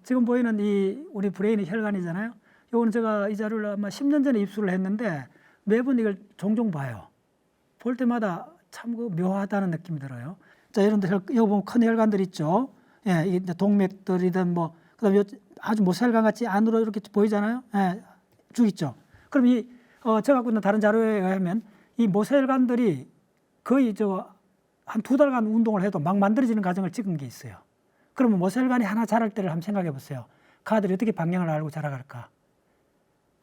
지금 보이는 이 우리 브레인의 혈관이잖아요. 이거는 제가 이 자료를 아마 10년 전에 입수를 했는데 매번 이걸 종종 봐요. 볼 때마다 참 묘하다는 느낌이 들어요. 자, 여러분들 여기 보면 큰 혈관들 있죠. 예, 이게 동맥들이든 뭐 그다음에 아주 모세혈관 같이 안으로 이렇게 보이잖아요. 예, 쭉 있죠. 그럼 이 제가 갖고 있는 다른 자료에 의하면 이 모세혈관들이 거의 한 2달간 운동을 해도 막 만들어지는 과정을 찍은 게 있어요. 그러면 모세혈관이 하나 자랄 때를 한번 생각해 보세요. 그 아들이 어떻게 방향을 알고 자라갈까?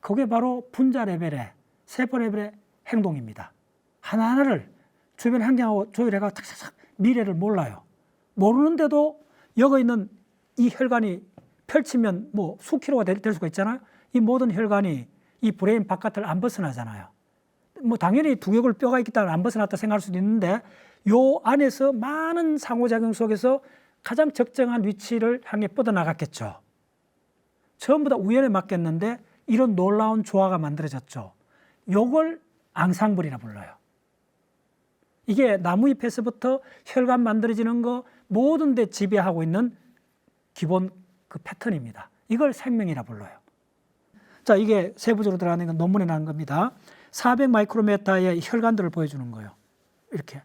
그게 바로 분자 레벨의 세포 레벨의 행동입니다. 하나하나를 주변 환경하고 조율해가 탁탁탁 미래를 몰라요. 모르는데도 여기 있는 이 혈관이 펼치면 뭐 수킬로가 될 수가 있잖아요. 이 모든 혈관이 이 브레인 바깥을 안 벗어나잖아요. 뭐 당연히 두개골 뼈가 있기 때문에 안 벗어났다 생각할 수도 있는데 요 안에서 많은 상호작용 속에서 가장 적정한 위치를 향해 뻗어나갔겠죠. 전부 다 우연에 맡겼는데 이런 놀라운 조화가 만들어졌죠. 요걸 앙상블이라 불러요. 이게 나무잎에서부터 혈관 만들어지는 거 모든 데 지배하고 있는 기본 그 패턴입니다. 이걸 생명이라 불러요. 자, 이게 세부적으로 들어가는 건 논문에 나온 겁니다. 400 마이크로메타의 혈관들을 보여주는 거예요. 이렇게.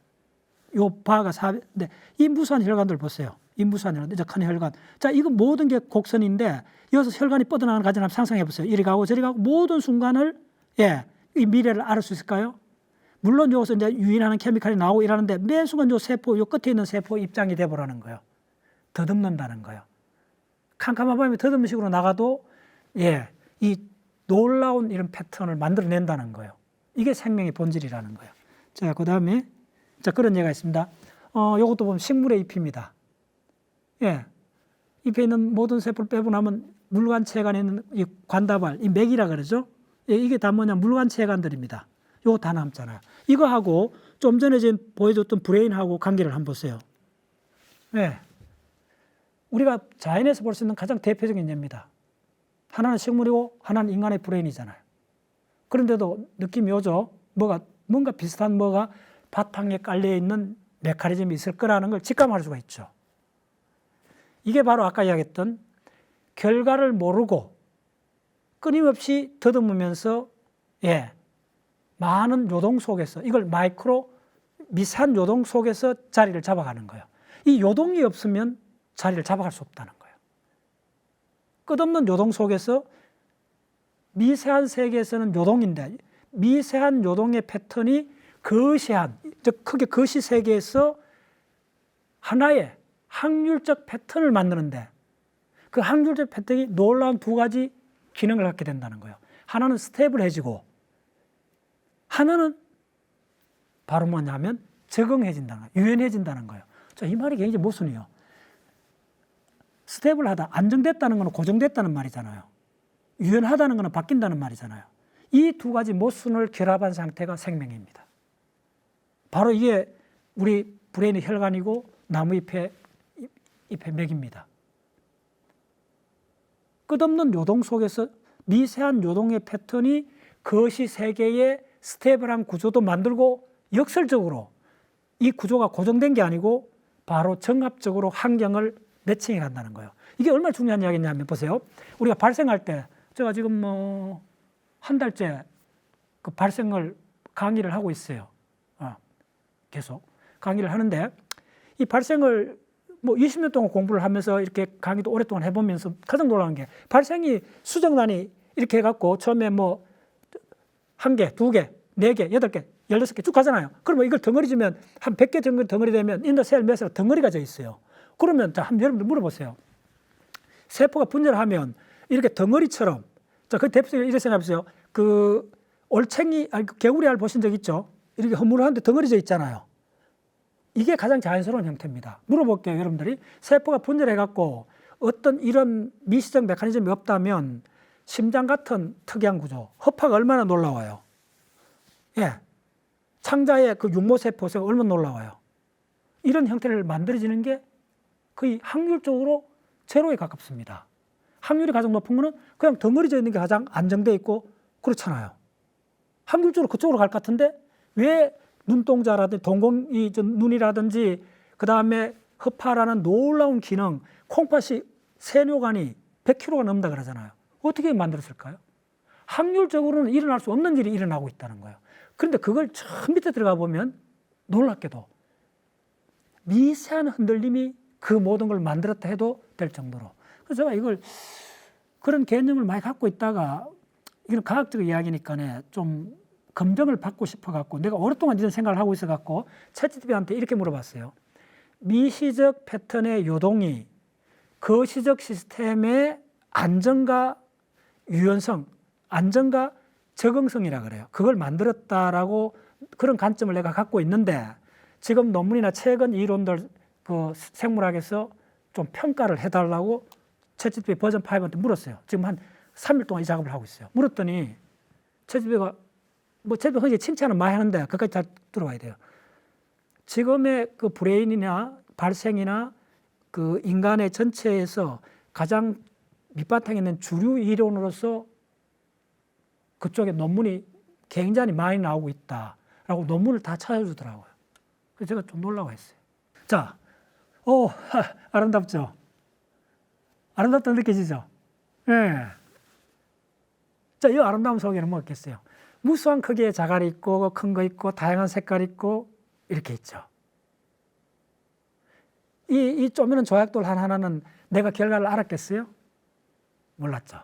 요 바가 400, 네, 이 무수한 혈관들 보세요. 이 무수한 혈관, 이제 큰 혈관. 자, 이건 모든 게 곡선인데 여기서 혈관이 뻗어나가는 과정을 한번 상상해 보세요. 이리 가고 저리 가고 모든 순간을, 예, 이 미래를 알 수 있을까요? 물론 여기서 이제 유인하는 케미칼이 나오고 이러는데 매 순간 요 세포, 요 끝에 있는 세포 입장이 돼보라는 거예요. 더듬는다는 거예요. 캄캄한 밤에 더듬는 식으로 나가도, 예, 이 놀라운 이런 패턴을 만들어낸다는 거예요. 이게 생명의 본질이라는 거예요. 자, 그 다음에, 자, 그런 예가 있습니다. 요것도 보면 식물의 잎입니다. 예. 잎에 있는 모든 세포를 빼고 나면 물관체관에 있는 이 관다발, 이 맥이라 그러죠. 예, 이게 다 뭐냐, 물관체관들입니다. 요거 다 남잖아요. 이거하고 좀 전에 지금 보여줬던 브레인하고 관계를 한번 보세요. 예. 우리가 자연에서 볼 수 있는 가장 대표적인 예입니다. 하나는 식물이고 하나는 인간의 브레인이잖아요. 그런데도 느낌이 오죠. 뭔가 비슷한 뭐가 바탕에 깔려 있는 메커니즘이 있을 거라는 걸 직감할 수가 있죠. 이게 바로 아까 이야기했던 결과를 모르고 끊임없이 더듬으면서, 예, 많은 요동 속에서 이걸 미세한 요동 속에서 자리를 잡아가는 거예요. 이 요동이 없으면 자리를 잡아갈 수 없다는 거예요. 끝없는 요동 속에서 미세한 세계에서는 요동인데 미세한 요동의 패턴이 거시한, 즉 크게 거시 세계에서 하나의 확률적 패턴을 만드는데 그 확률적 패턴이 놀라운 두 가지 기능을 갖게 된다는 거예요. 하나는 스테이블해지고 하나는 바로 뭐냐면 적응해진다는 거예요. 유연해진다는 거예요. 자, 이 말이 굉장히 모순이에요. 스테이블하다, 안정됐다는 것은 고정됐다는 말이잖아요. 유연하다는 것은 바뀐다는 말이잖아요. 이 두 가지 모순을 결합한 상태가 생명입니다. 바로 이게 우리 브레인의 혈관이고 나무잎의 맥입니다. 끝없는 요동 속에서 미세한 요동의 패턴이 거시 세계의 스테이블한 구조도 만들고 역설적으로 이 구조가 고정된 게 아니고 바로 정합적으로 환경을 매칭해 간다는 거예요. 이게 얼마나 중요한 이야기냐면 보세요. 우리가 발생할 때 제가 지금 한 달째 그 발생을 강의를 하고 있어요. 계속 강의를 하는데 이 발생을 20년 동안 공부를 하면서 이렇게 강의도 오랫동안 해보면서 가장 놀라운 게 발생이 수정란이 이렇게 해갖고 처음에 1개, 2개, 4개, 8개, 16개 쭉 가잖아요. 그러면 이걸 덩어리 주면 한 100개 정도 덩어리 되면 인더 셀 몇으로 덩어리가 져 있어요. 그러면 자, 한번 여러분들 물어보세요. 세포가 분열을 하면 이렇게 덩어리처럼, 자, 그 대표적으로 이렇게 생각해보세요. 그 개구리 알 보신 적 있죠? 이렇게 허물한데 덩어리져 있잖아요. 이게 가장 자연스러운 형태입니다. 물어볼게요, 여러분들이. 세포가 분열해갖고 어떤 이런 미시적 메커니즘이 없다면 심장 같은 특이한 구조, 허파가 얼마나 놀라워요. 예. 창자의 그 육모세포가 얼마나 놀라워요. 이런 형태를 만들어지는 게 거의 확률적으로 제로에 가깝습니다. 확률이 가장 높은 거는 그냥 덩어리져 있는 게 가장 안정되어 있고 그렇잖아요. 확률적으로 그쪽으로 갈 것 같은데 왜 눈동자라든지 눈이라든지 그 다음에 허파라는 놀라운 기능, 콩팥이 세뇨관이 100kg가 넘는다 그러잖아요. 어떻게 만들었을까요? 확률적으로는 일어날 수 없는 일이 일어나고 있다는 거예요. 그런데 그걸 저 밑에 들어가 보면 놀랍게도 미세한 흔들림이 그 모든 걸 만들었다 해도 될 정도로. 그래서 제가 이걸 그런 개념을 많이 갖고 있다가 이건 과학적 이야기니까 좀 검증을 받고 싶어갖고 내가 오랫동안 이런 생각을 하고 있어갖고 챗GPT한테 이렇게 물어봤어요. 미시적 패턴의 요동이 거시적 시스템의 안정과 유연성, 안정과 적응성이라 그래요. 그걸 만들었다라고 그런 관점을 내가 갖고 있는데 지금 논문이나 최근 이론들 그 생물학에서 좀 평가를 해달라고 챗GPT 버전 5한테 물었어요. 지금 한 3일 동안 이 작업을 하고 있어요. 물었더니 챗GPT가 챗GPT가 흔히 칭찬은 많이 하는데 그까지 잘 들어봐야 돼요. 지금의 그 브레인이나 발생이나 그 인간의 전체에서 가장 밑바탕에 있는 주류 이론으로서 그쪽에 논문이 굉장히 많이 나오고 있다라고 논문을 다 찾아주더라고요. 그래서 제가 좀 놀라워했어요. 자, 아름답죠? 아름답다 느껴지죠? 예. 네. 자, 이 아름다움 속에는 뭐 있겠어요? 무수한 크기의 자갈이 있고, 큰 거 있고, 다양한 색깔이 있고, 이렇게 있죠. 이 쪼매는 조약돌 하나하나는 내가 결과를 알았겠어요? 몰랐죠.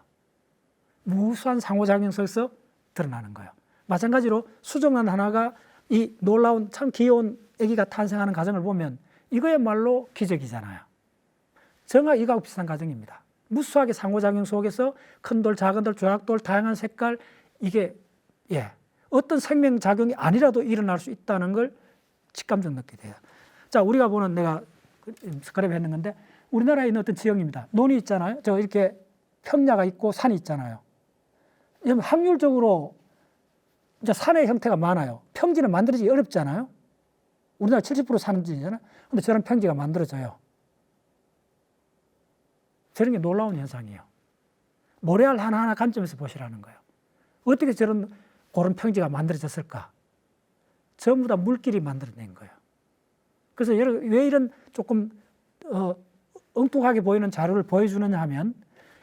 무수한 상호작용 속에서 드러나는 거예요. 마찬가지로 수정란 하나가 이 놀라운 참 귀여운 아기가 탄생하는 과정을 보면 이거야말로 기적이잖아요. 정말 이거하고 비슷한 과정입니다. 무수하게 상호작용 속에서 큰 돌, 작은 돌, 조약돌, 다양한 색깔 이게 어떤 생명작용이 아니라도 일어날 수 있다는 걸 직감적으로 느끼게 돼요. 자, 우리가 보는 내가 스크랩 했는 건데 우리나라에 있는 어떤 지형입니다. 논이 있잖아요. 저 이렇게 평야가 있고 산이 있잖아요. 확률적으로 이제 산의 형태가 많아요. 평지는 만들어지기 어렵잖아요. 우리나라 70% 산지잖아요. 근데 저런 평지가 만들어져요. 저런 게 놀라운 현상이에요. 모래알 하나하나 관점에서 보시라는 거예요. 어떻게 저런 그런 평지가 만들어졌을까? 전부 다 물길이 만들어낸 거예요. 그래서 왜 이런 조금 엉뚱하게 보이는 자료를 보여주느냐 하면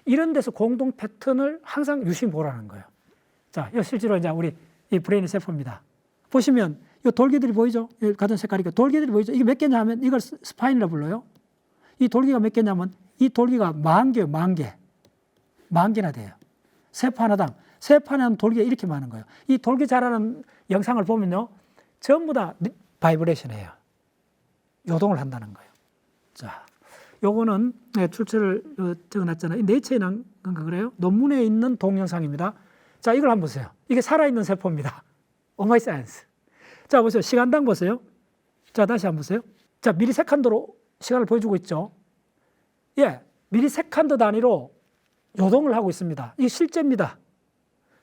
이런 데서 공동 패턴을 항상 유심히 보라는 거예요. 자, 이 실제로 이제 우리 이 브레인의 세포입니다. 보시면 이 돌기들이 보이죠? 같은 색깔이니까 돌기들이 보이죠? 이게 몇 개냐 하면 이걸 스파인이라고 불러요. 이 돌기가 몇 개냐면 이 돌기가 10,000개요, 10,000개. 10,000개나 돼요. 세포 하나당. 세포 하나는 돌기가 이렇게 많은 거예요. 이 돌기 자라는 영상을 보면요. 전부 다 바이브레이션이에요. 요동을 한다는 거예요. 자, 요거는 출처를 적어놨잖아요. 네이처에 난 건가 그래요? 논문에 있는 동영상입니다. 자, 이걸 한번 보세요. 이게 살아있는 세포입니다. 오마이 사이언스. 자, 보세요. 시간당 보세요. 자, 다시 한번 보세요. 자, 미리세컨드로 시간을 보여주고 있죠. 미리세컨드 단위로 요동을 하고 있습니다. 이게 실제입니다.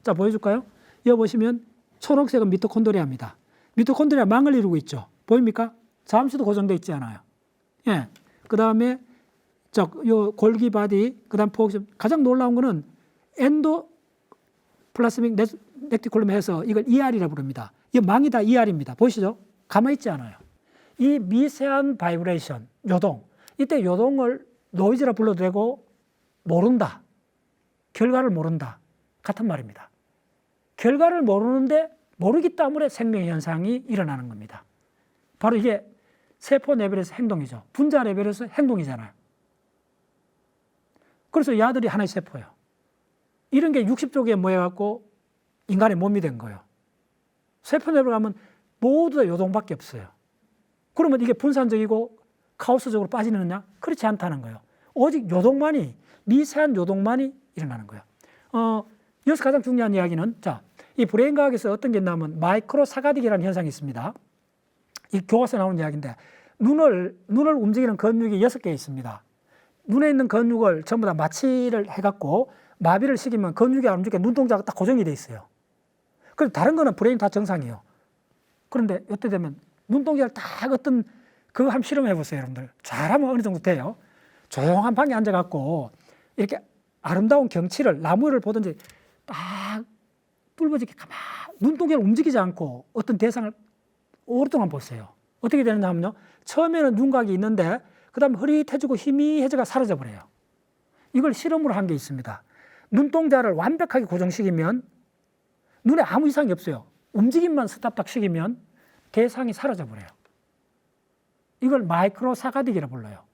자, 보여줄까요? 여기 보시면 초록색은 미토콘드리아입니다. 미토콘드리아 망을 이루고 있죠. 보입니까? 잠수도 고정되어 있지 않아요. 그 다음에 요 골기 바디, 그 다음 포옥션. 가장 놀라운 거는 엔도플라스믹 레티큘럼 해서 이걸 ER이라고 부릅니다. 이 망이 다 ER입니다. 보이시죠? 가만히 있지 않아요. 이 미세한 바이브레이션, 요동. 이때 요동을 노이즈라 불러도 되고 모른다. 결과를 모른다. 같은 말입니다. 결과를 모르는데 모르기 때문에 생명현상이 일어나는 겁니다. 바로 이게 세포 레벨에서 행동이죠. 분자 레벨에서 행동이잖아요. 그래서 이 아들이 하나의 세포예요. 이런 게 60조 개 모여갖고 인간의 몸이 된 거예요. 세포 레벨 가면 모두 다 요동밖에 없어요. 그러면 이게 분산적이고 카오스적으로 빠지느냐? 그렇지 않다는 거예요. 오직 요동만이, 미세한 요동만이 일어나는 거예요. 여기서 가장 중요한 이야기는, 자, 이 브레인 과학에서 어떤 게 있냐면 마이크로 사가딕이라는 현상이 있습니다. 이 교과서에 나오는 이야기인데 눈을 움직이는 근육이 6개 있습니다. 눈에 있는 근육을 전부 다 마취를 해갖고 마비를 시키면 근육이 안 움직여 눈동자가 딱 고정이 돼 있어요. 그런데 다른 거는 브레인 다 정상이에요. 그런데 이때 되면 눈동자를 딱 어떤 그거 한번 실험해 보세요, 여러분들. 잘하면 어느 정도 돼요. 조용한 방에 앉아갖고 이렇게 아름다운 경치를 나무를 보든지 딱 뚫어지게 가만 눈동자를 움직이지 않고 어떤 대상을 오랫동안 보세요. 어떻게 되느냐 하면요. 처음에는 윤곽이 있는데 그 다음에 흐릿해지고 희미해져가 사라져 버려요. 이걸 실험으로 한 게 있습니다. 눈동자를 완벽하게 고정시키면 눈에 아무 이상이 없어요. 움직임만 스탑딱 시키면 대상이 사라져 버려요. 이걸 마이크로 사가딕이라 불러요.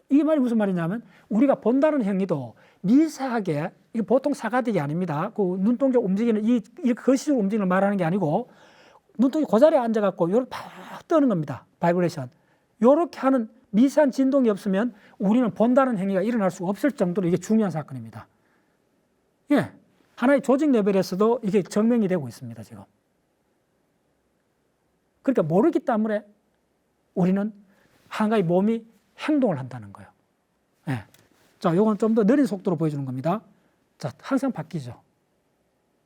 이 말이 무슨 말이냐면 우리가 본다는 행위도 미세하게, 이게 보통 사가딕이 아닙니다. 그 눈동자 움직이는 이 거시적으로 움직이는 걸 말하는 게 아니고 눈동자 그 자리에 앉아갖고 요렇게 팍 뜨는 겁니다. 바이브레이션. 요렇게 하는 미세한 진동이 없으면 우리는 본다는 행위가 일어날 수가 없을 정도로 이게 중요한 사건입니다. 예. 하나의 조직 레벨에서도 이게 증명이 되고 있습니다, 지금. 그러니까 모르기 때문에 우리는 한가위 몸이 행동을 한다는 거예요. 예. 자, 요건 좀 더 느린 속도로 보여주는 겁니다. 자, 항상 바뀌죠.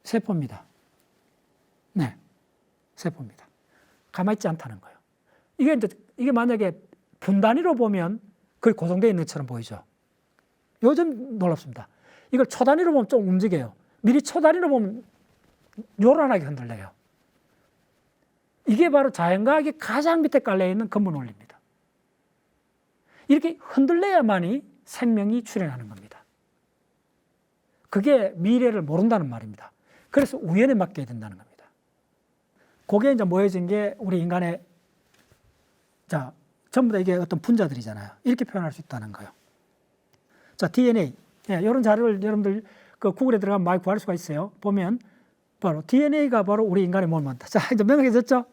세포입니다. 네. 세포입니다. 가만히 있지 않다는 거예요. 이게 만약에 분 단위로 보면 거의 고정되어 있는 것처럼 보이죠. 요즘 놀랍습니다. 이걸 초 단위로 보면 좀 움직여요. 미리 초 단위로 보면 요란하게 흔들려요. 이게 바로 자연과학이 가장 밑에 깔려있는 근본 원리입니다. 이렇게 흔들려야만이 생명이 출현하는 겁니다. 그게 미래를 모른다는 말입니다. 그래서 우연에 맡겨야 된다는 겁니다. 그게 이제 모여진 게 우리 인간의, 자, 전부 다 이게 어떤 분자들이잖아요. 이렇게 표현할 수 있다는 거예요. 자, DNA. 예, 이런 자료를 여러분들 그 구글에 들어가면 많이 구할 수가 있어요. 보면 바로 DNA가 바로 우리 인간의 몸을 만든다. 자, 이제 명확해졌죠?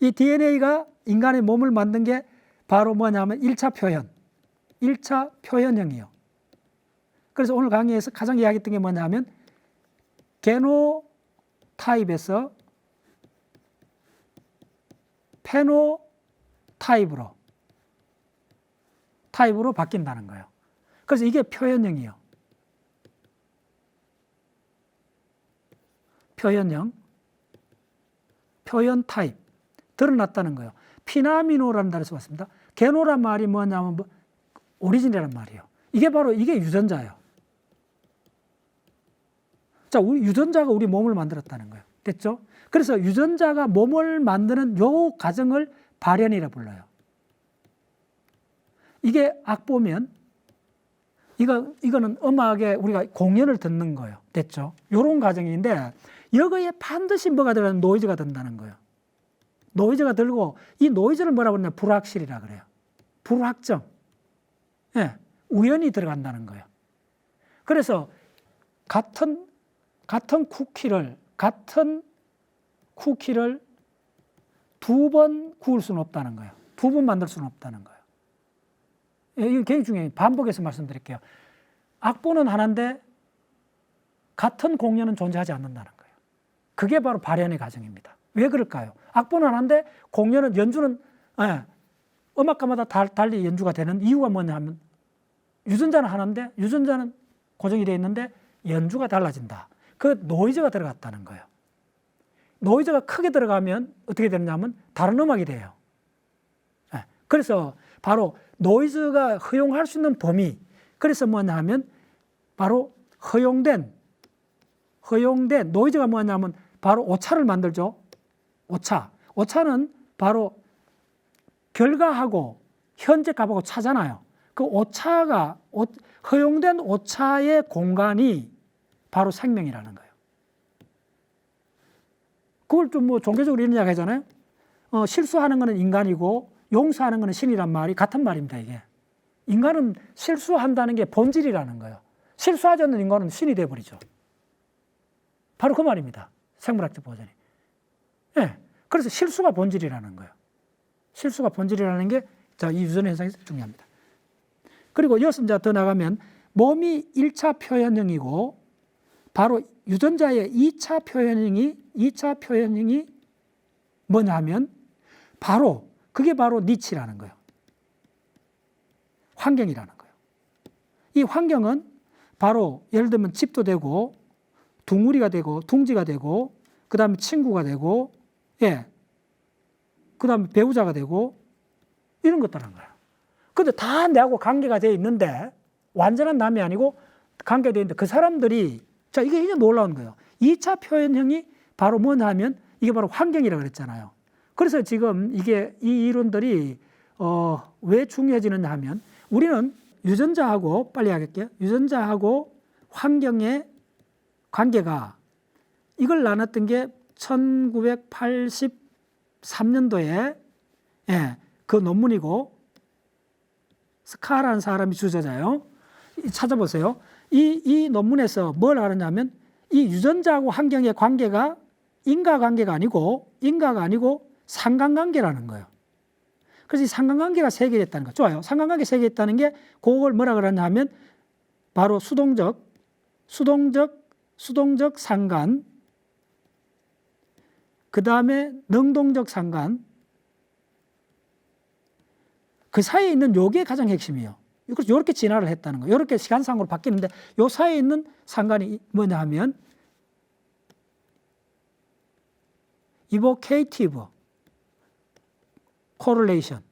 이 DNA가 인간의 몸을 만든 게 바로 뭐냐면 1차 표현. 1차 표현형이에요. 그래서 오늘 강의에서 가장 이야기했던 게 뭐냐면 게노타입에서 페노타입으로 바뀐다는 거예요. 그래서 이게 표현형이에요. 표현형, 표현 타입, 드러났다는 거예요. 피나미노라는 단어에서 왔습니다. 게노란 말이 뭐냐면 오리진이란 말이에요. 이게 유전자예요. 자, 우리 유전자가 우리 몸을 만들었다는 거예요. 됐죠? 그래서 유전자가 몸을 만드는 요 과정을 발현이라 불러요. 이게 악보면 이거는 음악에 우리가 공연을 듣는 거예요. 됐죠? 요런 과정인데 여기에 반드시 뭐가 들어가면 노이즈가 든다는 거예요. 노이즈가 들고 이 노이즈를 뭐라고 그러냐? 불확실이라 그래요. 불확정. 예, 우연히 들어간다는 거예요. 그래서 같은 쿠키를 두 번 구울 수는 없다는 거예요. 두 번 만들 수는 없다는 거예요. 이게 굉장히 중요해요. 반복해서 말씀드릴게요. 악보는 하나인데 같은 공연은 존재하지 않는다는 거예요. 그게 바로 발현의 과정입니다. 왜 그럴까요? 악보는 하나인데 공연은, 연주는 음악가마다 달리 연주가 되는 이유가 뭐냐 하면 유전자는 하나인데 유전자는 고정이 되어 있는데 연주가 달라진다. 그 노이즈가 들어갔다는 거예요. 노이즈가 크게 들어가면 어떻게 되느냐면 다른 음악이 돼요. 그래서 바로 노이즈가 허용할 수 있는 범위, 그래서 뭐냐 하면 바로 허용된 노이즈가 뭐냐면 바로 오차를 만들죠. 오차는 바로 결과하고 현재 값하고 차잖아요. 그 오차가, 허용된 오차의 공간이 바로 생명이라는 거예요. 그걸 좀 뭐 종교적으로 이런 이야기 하잖아요. 실수하는 거는 인간이고 용서하는 거는 신이란 말이 같은 말입니다, 이게. 인간은 실수한다는 게 본질이라는 거예요. 실수하지 않는 인간은 신이 되어버리죠. 바로 그 말입니다. 생물학적 버전이. 예. 그래서 실수가 본질이라는 거예요. 실수가 본질이라는 게, 자, 이 유전 현상에서 중요합니다. 그리고 이어서 이제 더 나가면 몸이 1차 표현형이고 바로 유전자의 2차 표현형이 뭐냐 하면 그게 바로 니치라는 거예요. 환경이라는 거예요. 이 환경은 바로 예를 들면 집도 되고 둥우리가 되고 둥지가 되고 그 다음에 친구가 되고 그 다음에 배우자가 되고 이런 것들한 거예요. 근데 다 내하고 관계가 되어 있는데 완전한 남이 아니고 관계가 되어 있는데 그 사람들이, 자, 이게 이제 놀라운 거예요. 2차 표현형이 바로 뭐냐 하면 이게 바로 환경이라고 그랬잖아요. 그래서 지금 이 이론들이 왜 중요해지느냐 하면 우리는 유전자하고 빨리 하겠게요. 유전자하고 환경의 관계가 이걸 나눴던 게 1983년도에 그 논문이고 스카라는 사람이 주저자요. 찾아보세요. 이 논문에서 뭘 하느냐면 이 유전자하고 환경의 관계가 인과가 아니고 상관관계라는 거예요. 그래서 이 상관관계가 세 개 있다는 거. 좋아요. 상관관계 세 개 있다는 게 그걸 뭐라 그러냐 하면 바로 수동적 상관, 그 다음에 능동적 상관, 그 사이에 있는 요게 가장 핵심이에요. 그래서 이렇게 진화를 했다는 거예요. 이렇게 시간상으로 바뀌는데 요 사이에 있는 상관이 뭐냐 하면 evocative correlation.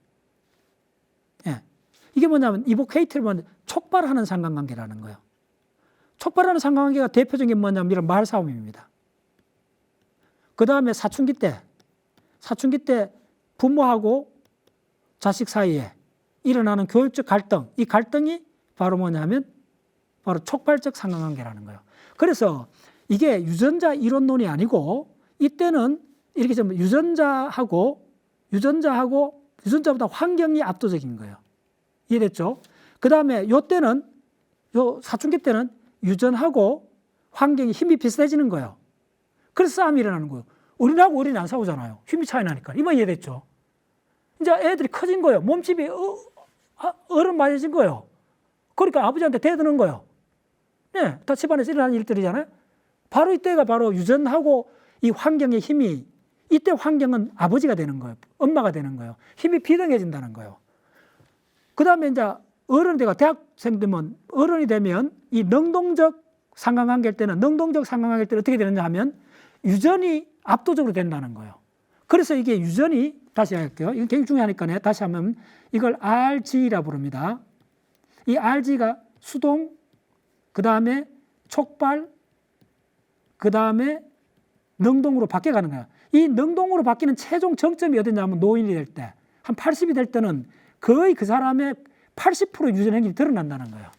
이게 뭐냐면 evocative는 촉발하는 상관관계라는 거예요. 촉발하는 상관관계가 대표적인 게 뭐냐면 이런 말싸움입니다. 그 다음에 사춘기 때 부모하고 자식 사이에 일어나는 교육적 갈등, 이 갈등이 바로 뭐냐면 바로 촉발적 상관관계라는 거예요. 그래서 이게 유전자 이론론이 아니고 이때는 이렇게 좀 유전자보다 환경이 압도적인 거예요. 이해됐죠? 그 다음에 요 사춘기 때는 유전하고 환경이 힘이 비슷해지는 거예요. 그래서 싸움이 일어나는 거예요. 어린하고 어린이 안 싸우잖아요. 힘이 차이 나니까. 이만 이해됐죠? 이제 애들이 커진 거예요. 몸집이 어른 맞아진 거예요. 그러니까 아버지한테 대드는 거예요. 네, 다 집안에서 일어나는 일들이잖아요. 바로 이때가 바로 유전하고 이 환경의 힘이, 이때 환경은 아버지가 되는 거예요. 엄마가 되는 거예요. 힘이 비등해진다는 거예요. 그 다음에 이제 대학생 되면, 어른이 되면 이 능동적 상관관계일 때는 어떻게 되느냐 하면 유전이 압도적으로 된다는 거예요. 그래서 이게 유전이, 다시 할게요. 이건 굉장히 중요하니까 다시 하면 이걸 RG라고 부릅니다. 이 RG가 수동, 그 다음에 촉발, 그 다음에 능동으로 바뀌어가는 거예요. 이 능동으로 바뀌는 최종 정점이 어디냐면 노인이 될 때, 한 80이 될 때는 거의 그 사람의 80% 유전행위 드러난다는 거예요.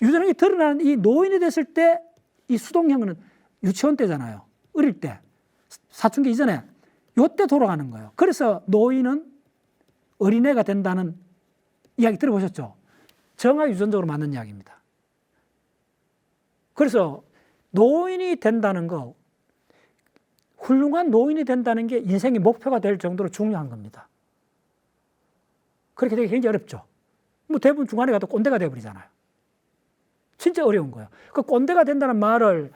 유전행위 드러나는 이 노인이 됐을 때 이 수동형은 유치원 때잖아요. 어릴 때, 사춘기 이전에 요때 돌아가는 거예요. 그래서 노인은 어린애가 된다는 이야기 들어보셨죠? 정확히 유전적으로 맞는 이야기입니다. 그래서 노인이 된다는 거, 훌륭한 노인이 된다는 게 인생의 목표가 될 정도로 중요한 겁니다. 그렇게 되기 굉장히 어렵죠. 뭐 대부분 중간에 가도 꼰대가 되어버리잖아요. 진짜 어려운 거예요. 그 꼰대가 된다는 말을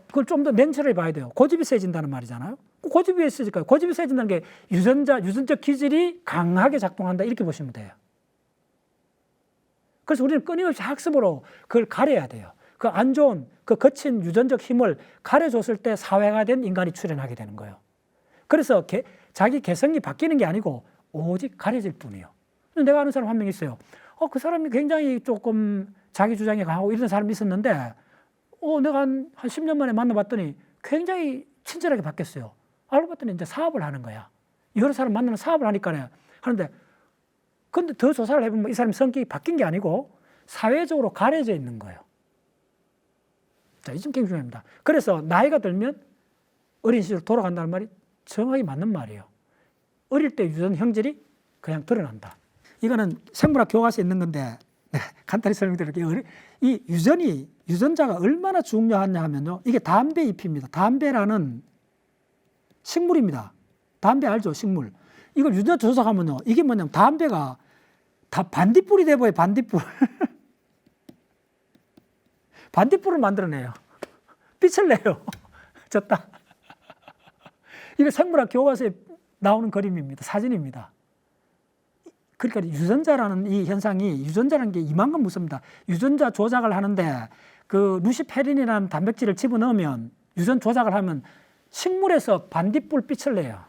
그걸 좀 더 냉철하게 봐야 돼요. 고집이 세진다는 말이잖아요. 고집이 왜 세질까요? 고집이 세진다는 게 유전적 기질이 강하게 작동한다 이렇게 보시면 돼요. 그래서 우리는 끊임없이 학습으로 그걸 가려야 돼요. 그 안 좋은, 그 거친 유전적 힘을 가려줬을 때 사회화된 인간이 출현하게 되는 거예요. 그래서 자기 개성이 바뀌는 게 아니고 오직 가려질 뿐이에요. 내가 아는 사람 한 명 있어요. 그 사람이 굉장히 조금 자기 주장이 강하고 이런 사람이 있었는데 내가 한 10년 만에 만나봤더니 굉장히 친절하게 바뀌었어요. 알고 봤더니 이제 사업을 하는 거야. 여러 사람 만나는 사업을 하니까 하는데, 근데 더 조사를 해보면 이 사람 성격이 바뀐 게 아니고 사회적으로 가려져 있는 거예요. 자, 이 점 굉장히 중요합니다. 그래서 나이가 들면 어린 시절 돌아간다는 말이 정확히 맞는 말이에요. 어릴 때 유전 형질이 그냥 드러난다. 이거는 생물학 교과서에 있는 건데 간단히 설명드릴게요. 이 유전자가 얼마나 중요하냐 하면요. 이게 담배 잎입니다. 담배라는 식물입니다. 담배 알죠? 식물. 이걸 유전자 조작하면요. 이게 뭐냐면 담배가 다 반딧불이 돼버려요. 반딧불. 반딧불을 만들어내요. 빛을 내요. 졌다. 이거 생물학 교과서에 나오는 그림입니다. 사진입니다. 그러니까 유전자라는 이 현상이, 유전자라는 게 이만큼 무섭습니다. 유전자 조작을 하는데 그 루시페린이라는 단백질을 집어넣으면, 유전 조작을 하면 식물에서 반딧불 빛을 내요.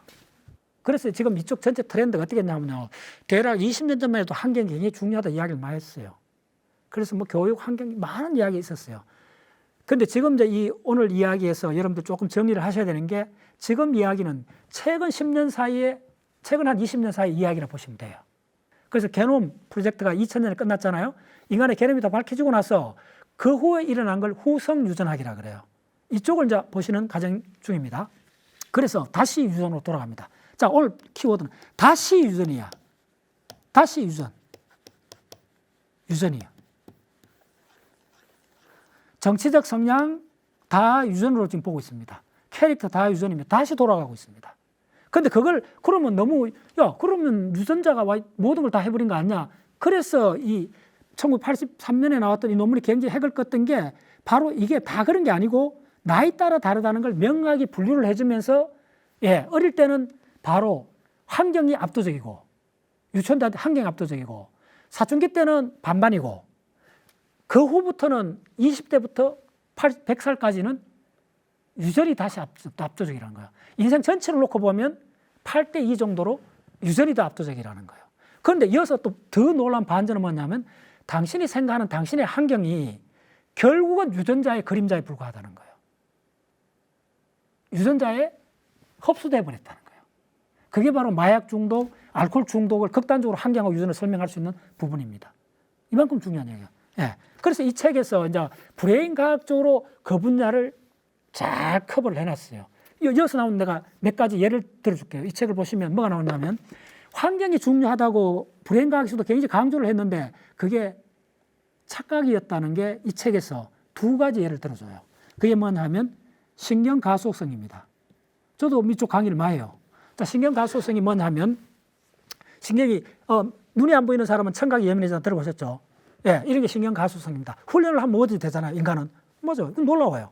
그래서 지금 이쪽 전체 트렌드가 어떻게 했냐면요. 대략 20년 전만 해도 환경이 굉장히 중요하다 이야기를 많이 했어요. 그래서 뭐 교육 환경이 많은 이야기 있었어요. 근데 지금 이제 오늘 이야기에서 여러분들 조금 정리를 하셔야 되는 게, 지금 이야기는 최근 한 20년 사이 이야기라 보시면 돼요. 그래서 게놈 프로젝트가 2000년에 끝났잖아요. 인간의 게놈이 다 밝혀지고 나서 그 후에 일어난 걸 후성 유전학이라 그래요. 이쪽을 이제 보시는 과정 중입니다. 그래서 다시 유전으로 돌아갑니다. 자, 오늘 키워드는 다시 유전이야. 다시 유전. 유전이에요. 정치적 성향 다 유전으로 지금 보고 있습니다. 캐릭터 다 유전이면 다시 돌아가고 있습니다. 근데 그걸 그러면 너무 그러면 유전자가 모든 걸 다 해버린 거 아니냐. 그래서 이 1983년에 나왔던 이 논문이 굉장히 핵을 껐던 게 바로 이게 다 그런 게 아니고 나이 따라 다르다는 걸 명확히 분류를 해주면서 어릴 때는 바로 환경이 압도적이고 유치원 때 환경이 압도적이고 사춘기 때는 반반이고 그 후부터는 20대부터 100살까지는 유전이 다시 압도적이라는 거예요. 인생 전체를 놓고 보면 8대2 정도로 유전이 더 압도적이라는 거예요. 그런데 이어서 또 더 놀라운 반전은 뭐냐면 당신이 생각하는 당신의 환경이 결국은 유전자의 그림자에 불과하다는 거예요. 유전자에 흡수돼 버렸다는 거예요. 그게 바로 마약 중독, 알코올 중독을 극단적으로 환경하고 유전을 설명할 수 있는 부분입니다. 이만큼 중요한 얘기예요. 그래서 이 책에서 이제 브레인 과학적으로 그 분야를 잘 커버를 해놨어요. 여기서 나온 내가 몇 가지 예를 들어줄게요. 이 책을 보시면 뭐가 나오냐면 환경이 중요하다고 브레인 과학에서도 굉장히 강조를 했는데 그게 착각이었다는 게 이 책에서 두 가지 예를 들어줘요. 그게 뭐냐면 신경가소성입니다. 저도 이쪽 강의를 많이 해요. 자, 신경가소성이 뭐냐면 신경이 눈이 안 보이는 사람은 청각이 예민해져서 들어보셨죠? 이런 게 신경가소성입니다. 훈련을 하면 뭐든지 되잖아요. 인간은. 맞아요. 놀라워요.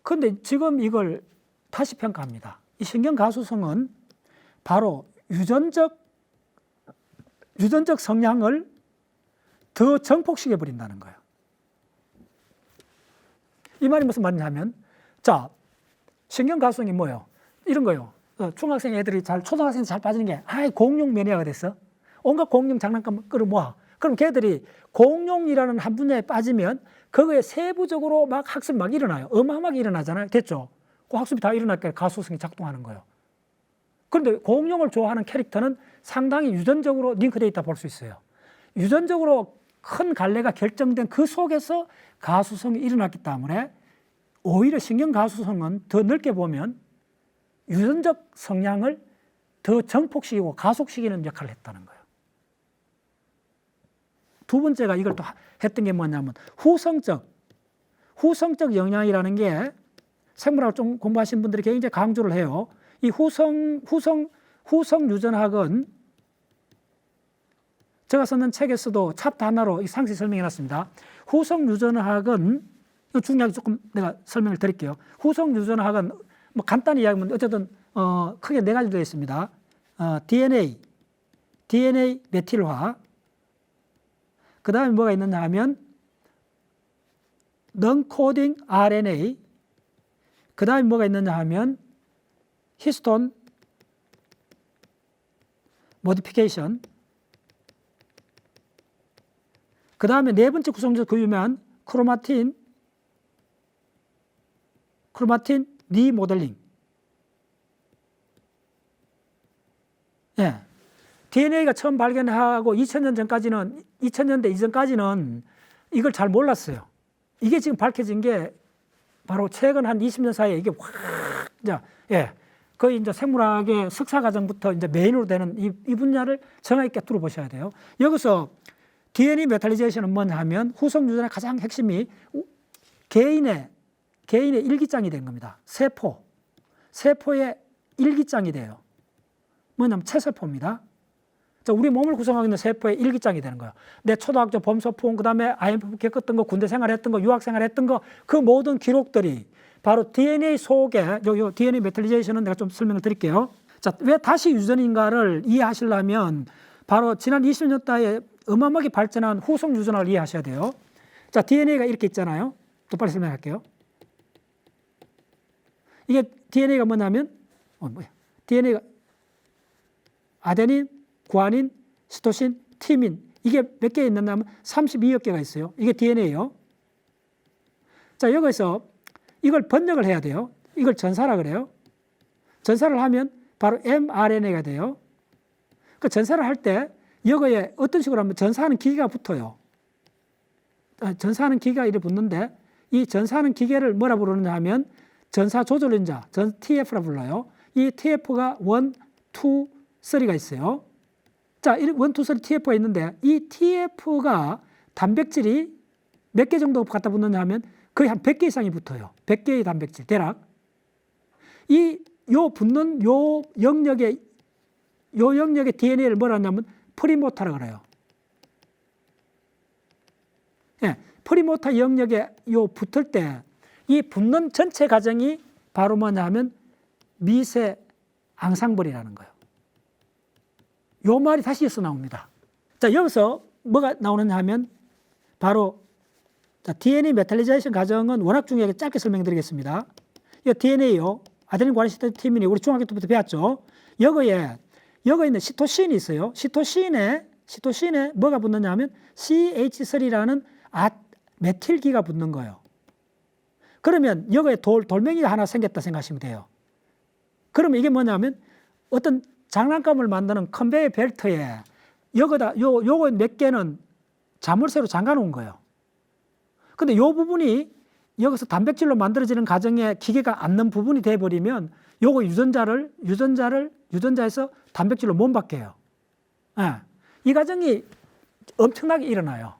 그런데 지금 이걸 다시 평가합니다. 이 신경가소성은 바로 유전적 성향을 더 증폭시켜 버린다는 거예요. 이 말이 무슨 말이냐면, 자, 신경가소성이 뭐예요? 이런 거예요. 중학생 애들이 초등학생 잘 빠지는 게, 공룡 매니아가 됐어. 온갖 공룡 장난감 끌어모아. 그럼 걔들이 공룡이라는 한 분야에 빠지면 그거에 세부적으로 막 학습 막 일어나요. 어마어마하게 일어나잖아요. 됐죠? 그 학습이 다 일어날까 가소성이 작동하는 거예요. 그런데 공룡을 좋아하는 캐릭터는 상당히 유전적으로 링크되어 있다 볼 수 있어요. 유전적으로 큰 갈래가 결정된 그 속에서 가소성이 일어났기 때문에 오히려 신경가소성은 더 넓게 보면 유전적 성향을 더 증폭시키고 가속시키는 역할을 했다는 거예요. 두 번째가 이걸 또 했던 게 뭐냐면 후성적 영향이라는 게 생물학을 좀 공부하신 분들이 굉장히 강조를 해요. 이 후성 유전학은 제가 썼는 책에서도 챕터 하나로 상세히 설명해 놨습니다. 후성 유전학은 중요하게 조금 내가 설명을 드릴게요. 후성 유전학은 뭐 간단히 이야기하면 어쨌든 크게 네 가지 되어 있습니다. DNA 메틸화. 그 다음에 뭐가 있느냐 하면 non-coding RNA. 그 다음에 뭐가 있느냐 하면 히스톤 모디피케이션. 그 다음에 네 번째 구성적 그 유명한 크로마틴 리모델링. DNA가 처음 발견하고 2000년대 이전까지는 이걸 잘 몰랐어요. 이게 지금 밝혀진 게 바로 최근 한 20년 사이에 이게 확, 거의 이제 생물학의 석사 과정부터 이제 메인으로 되는 이 분야를 정확히 꿰뚫어 보셔야 돼요. 여기서 DNA 메탈리제이션은 뭐냐 하면 후성 유전의 가장 핵심이 개인의 일기장이 된 겁니다. 세포의 일기장이 돼요. 뭐냐면 체세포입니다. 자, 우리 몸을 구성하고 있는 세포의 일기장이 되는 거예요. 내 초등학교 범서폰, 그 다음에 IMF 겪었던 거, 군대 생활했던 거, 유학 생활했던 거, 그 모든 기록들이 바로 DNA 속에, 요 DNA 메탈리제이션은 내가 좀 설명을 드릴게요. 자, 왜 다시 유전인가를 이해하시려면 바로 지난 20년 따에 어마어마하게 발전한 후성 유전학을 이해하셔야 돼요. 자, DNA가 이렇게 있잖아요. 또 빨리 설명할게요. 이게 DNA가 뭐냐면, DNA가 아데닌, 구아닌, 시토신, 티민. 이게 몇 개 있느냐 하면 32억 개가 있어요. 이게 DNA예요. 자, 여기서 이걸 번역을 해야 돼요. 이걸 전사라 그래요. 전사를 하면 바로 mRNA가 돼요. 그 전사를 할 때 여기에 어떤 식으로 하면 전사하는 기계가 붙어요. 전사하는 기계가 이렇게 붙는데 이 전사하는 기계를 뭐라 부르느냐 하면 전사 조절 연자, TF라 불러요. 이 TF가 1, 2, 3가 있어요. 자, 1, 2, 3 TF가 있는데 이 TF가 단백질이 몇 개 정도 갖다 붙느냐 하면 거의 한 100개 이상이 붙어요. 100개의 단백질, 대략. 요 붙는 요 영역의 DNA를 뭐라 하냐면 프리모타라고 그래요. 예, 프리모타 영역에 요 붙을 때 이 붙는 전체 과정이 바로 뭐냐 하면 미세 앙상블이라는 거예요. 요 말이 다시 여기서 나옵니다. 자, 여기서 뭐가 나오느냐 하면 바로 자, DNA 메탈리제이션 과정은 워낙 중요하게 짧게 설명드리겠습니다. 이 DNA요. 아데닌 구아닌 티민이 우리 중학교 때부터 배웠죠. 여기에 있는 시토신이 있어요. 시토신에 뭐가 붙느냐 하면 CH3라는 메틸기가 붙는 거예요. 그러면 여기에 돌멩이가 하나 생겼다 생각하시면 돼요. 그러면 이게 뭐냐면 어떤 장난감을 만드는 컨베이어 벨트에 여기다 요거 몇 개는 자물쇠로 잠가 놓은 거예요. 근데 요 부분이 여기서 단백질로 만들어지는 과정에 기계가 앉는 부분이 돼 버리면 요거 유전자에서 단백질로 못 바뀌어요. 예. 이 과정이 엄청나게 일어나요.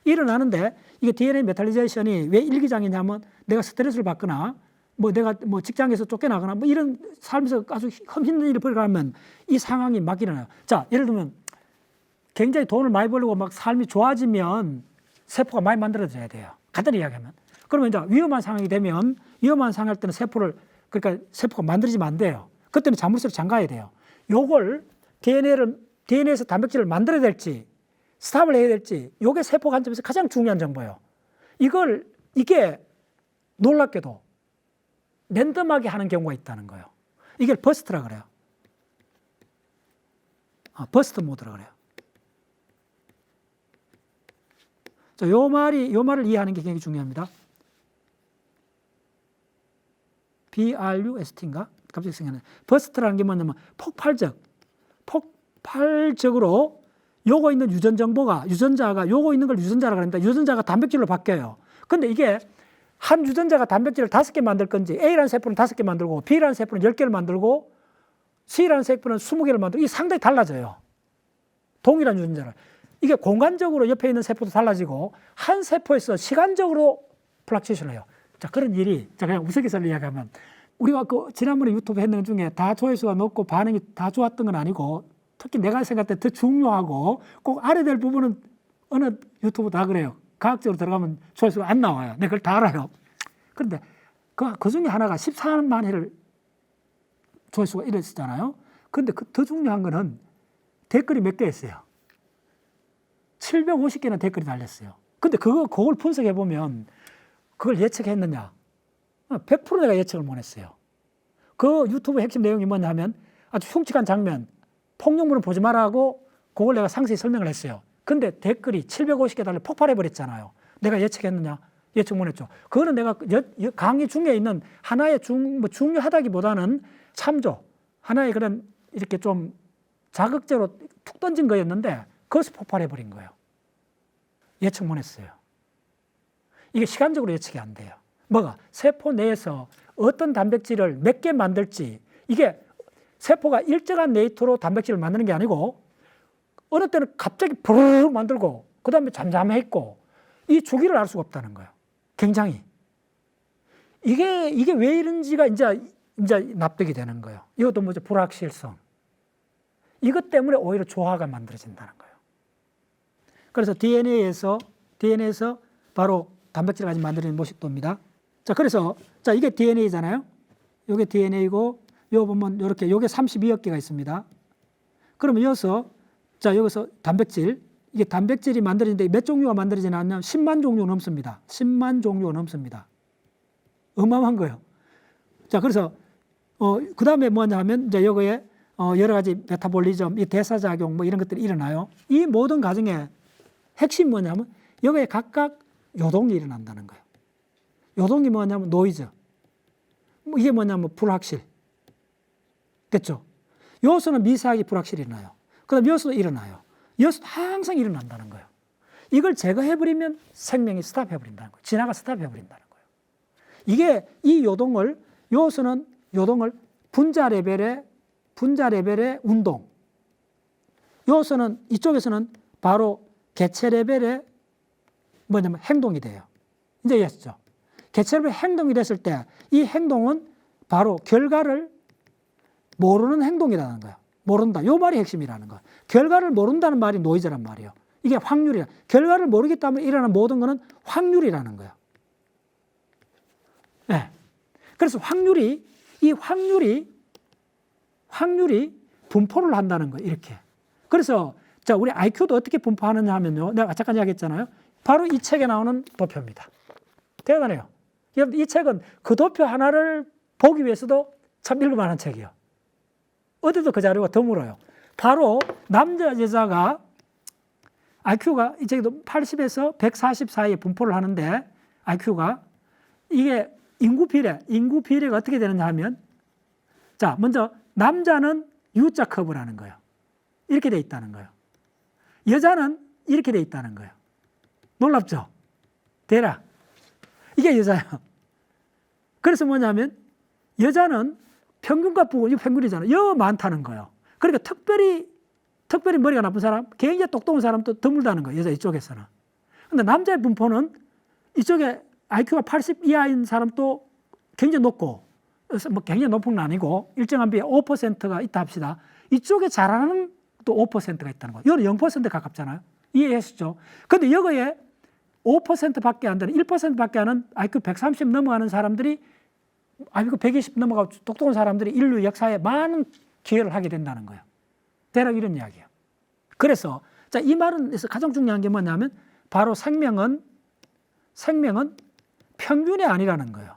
일어나는데 이게 DNA 메탈리제이션이 왜 일기장이냐면 내가 스트레스를 받거나 내가 직장에서 쫓겨나거나 이런 삶에서 아주 힘든 일이 벌어가면 이 상황이 막 일어나요. 자, 예를 들면 굉장히 돈을 많이 벌고 막 삶이 좋아지면 세포가 많이 만들어져야 돼요. 간단히 이야기하면. 그러면 이제 위험한 상황이 되면 위험한 상황일 때는 그러니까 세포가 만들어지면 안 돼요. 그때는 자물쇠로 잠가야 돼요. 요걸 DNA에서 단백질을 만들어야 될지 스탑을 해야 될지 요게 세포 관점에서 가장 중요한 정보예요. 이게 놀랍게도 랜덤하게 하는 경우가 있다는 거예요. 이걸 버스트라 그래요. 버스트 모드라 그래요. 자, 요 말을 이해하는 게 굉장히 중요합니다. BRUST인가? 갑자기 생각나네. 버스트라는 게 뭐냐면 폭발적으로 요거 있는 유전자가 요거 있는 걸 유전자라고 합니다. 유전자가 단백질로 바뀌어요. 근데 이게 한 유전자가 단백질을 5개 만들 건지 A라는 세포는 5개 만들고 B라는 세포는 10개를 만들고 C라는 세포는 20개를 만들고 이게 상당히 달라져요. 동일한 유전자를. 이게 공간적으로 옆에 있는 세포도 달라지고 한 세포에서 시간적으로 플락츄에이션을 해요. 자, 그런 일이 그냥 우스갯소리로 이야기하면 우리가 지난번에 유튜브 했는 것 중에 다 조회수가 높고 반응이 다 좋았던 건 아니고 특히 내가 생각할 때 더 중요하고 꼭 알아야 될 부분은 어느 유튜브 다 그래요. 과학적으로 들어가면 조회수가 안 나와요. 내가 그걸 다 알아요. 그런데 그 중에 하나가 14만 회를 조회수가 이랬었잖아요. 그런데 더 중요한 거는 댓글이 몇 개였어요. 750개나 댓글이 달렸어요. 근데 그걸 분석해 보면 그걸 예측했느냐? 100% 내가 예측을 못 했어요. 그 유튜브 핵심 내용이 뭐냐 하면 아주 흉측한 장면, 폭력물은 보지 말라고 그걸 내가 상세히 설명을 했어요. 근데 댓글이 750개 달려 폭발해 버렸잖아요. 내가 예측했느냐? 예측 못 했죠. 그거는 내가 강의 중에 있는 하나의 중요하다기보다는 참조, 하나의 그런 이렇게 좀 자극적으로 툭 던진 거였는데 그것이 폭발해 버린 거예요. 예측 못 했어요. 이게 시간적으로 예측이 안 돼요. 뭐가? 세포 내에서 어떤 단백질을 몇 개 만들지 이게 세포가 일정한 레이트로 단백질을 만드는 게 아니고 어느 때는 갑자기 부르르 만들고 그 다음에 잠잠했고 이 주기를 알 수가 없다는 거예요. 굉장히. 이게 왜 이런지가 이제 납득이 되는 거예요. 이것도 뭐죠? 불확실성. 이것 때문에 오히려 조화가 만들어진다는 거예요. 그래서 DNA에서 바로 단백질을 가지고 만드는 모식도입니다. 자, 그래서 이게 DNA잖아요. 이게 DNA고 요 보면 이렇게 요게 32억 개가 있습니다. 그러면 여기서 단백질 이게 단백질이 만들어지는데 몇 종류가 만들어지지 않냐면 10만 종류 넘습니다. 10만 종류가 넘습니다. 어마어마한 거예요. 자, 그래서 그 다음에 뭐냐 하면 이제 여기에 여러 가지 메타볼리즘, 이 대사작용 뭐 이런 것들이 일어나요. 이 모든 과정에 핵심이 뭐냐면 여기에 각각 요동이 일어난다는 거예요. 요동이 뭐냐면 노이즈. 이게 뭐냐면 불확실. 됐죠? 요소는 미세하게 불확실이 일어나요. 그 다음 요소도 일어나요. 여수는 항상 일어난다는 거예요. 이걸 제거해버리면 생명이 스탑해버린다는 거예요. 진화가 스탑해버린다는 거예요. 이게 이 요동을, 여수는 요동을 분자 레벨의 운동, 여수는 이쪽에서는 바로 개체 레벨의 뭐냐면 행동이 돼요. 이제 이해하시죠? 개체 레벨의 행동이 됐을 때 이 행동은 바로 결과를 모르는 행동이라는 거예요. 모른다. 요 말이 핵심이라는 거예요. 결과를 모른다는 말이 노이즈란 말이에요. 이게 확률이야. 결과를 모르기 때문에 일어나는 모든 것은 확률이라는 거예요. 네. 그래서 확률이 분포를 한다는 거예요. 이렇게. 그래서 자, 우리 IQ도 어떻게 분포하느냐 하면요. 내가 잠깐 이야기했잖아요. 바로 이 책에 나오는 도표입니다. 대단해요. 여러분, 이 책은 그 도표 하나를 보기 위해서도 참 읽을만한 책이에요. 어디도 그 자료가 드물어요. 바로 남자, 여자가 IQ가 이 책에도 80에서 140 사이에 분포를 하는데 IQ가 이게 인구 비례가 어떻게 되느냐 하면 자, 먼저 남자는 U자 커브라는 거예요. 이렇게 돼 있다는 거예요. 여자는 이렇게 돼 있다는 거예요. 놀랍죠? 대략. 이게 여자예요. 그래서 뭐냐면 여자는 평균과 부분, 이거 평균이잖아요. 여 많다는 거예요. 그러니까 특별히 머리가 나쁜 사람, 굉장히 똑똑한 사람도 드물다는 거예요. 여자 이쪽에서는. 근데 남자의 분포는 이쪽에 IQ가 80 이하인 사람도 굉장히 높고, 뭐 굉장히 높은 건 아니고, 일정한 비에 5%가 있다 합시다. 이쪽에 잘하는 또 5%가 있다는 거예요. 여기는 0% 가깝잖아요. 이해하시죠? 근데 여기에 5%밖에 안 되는, 1%밖에 안 하는 IQ 130 넘어가는 사람들이, IQ 120 넘어가고 똑똑한 사람들이 인류 역사에 많은 기여를 하게 된다는 거예요. 대략 이런 이야기예요. 그래서 자, 이 말은 가장 중요한 게 뭐냐면 바로 생명은 평균이 아니라는 거예요.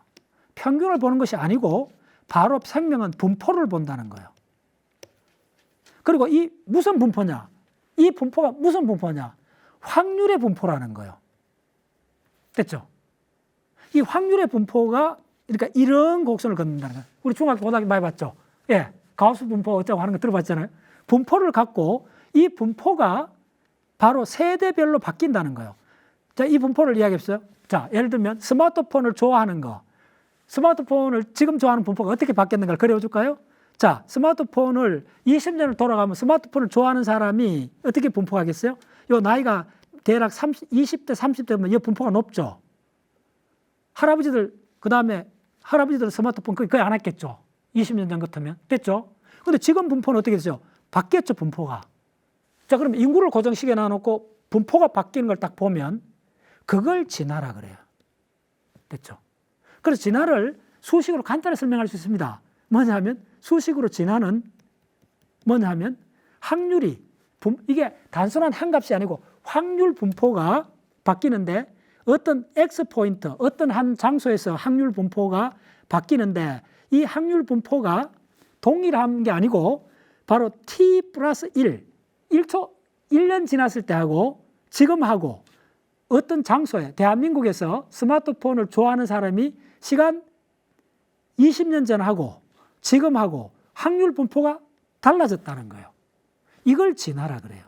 평균을 보는 것이 아니고 바로 생명은 분포를 본다는 거예요. 그리고 이 무슨 분포냐? 이 분포가 무슨 분포냐? 확률의 분포라는 거예요. 됐죠? 이 확률의 분포가 그러니까 이런 곡선을 걷는다는 거예요. 우리 중학교 고등학교 많이 봤죠? 예, 가우스 분포 어쩌고 하는 거 들어봤잖아요. 분포를 갖고 이 분포가 바로 세대별로 바뀐다는 거예요. 자, 이 분포를 이야기했어요. 자, 예를 들면 스마트폰을 좋아하는 거. 스마트폰을 지금 좋아하는 분포가 어떻게 바뀌었는가를 그려줄까요? 자, 스마트폰을 20년을 돌아가면 스마트폰을 좋아하는 사람이 어떻게 분포하겠어요? 요 나이가 대략 20대, 30대면 이 분포가 높죠. 할아버지들, 그 다음에 할아버지들은 스마트폰 거의 안 했겠죠. 20년 전 같으면. 됐죠? 근데 지금 분포는 어떻게 되죠? 바뀌었죠, 분포가. 자, 그럼 인구를 고정시켜 놔놓고 분포가 바뀌는 걸 딱 보면 그걸 진화라 그래요. 됐죠? 그래서 진화를 수식으로 간단히 설명할 수 있습니다. 뭐냐 하면 수식으로 진화는 뭐냐 하면 확률이, 이게 단순한 한 값이 아니고 확률 분포가 바뀌는데 어떤 X포인트, 어떤 한 장소에서 확률 분포가 바뀌는데 이 확률 분포가 동일한 게 아니고 바로 T 플러스 1년 지났을 때 하고 지금 하고 어떤 장소에 대한민국에서 스마트폰을 좋아하는 사람이 시간 20년 전하고 지금하고 확률 분포가 달라졌다는 거예요. 이걸 진화라 그래요.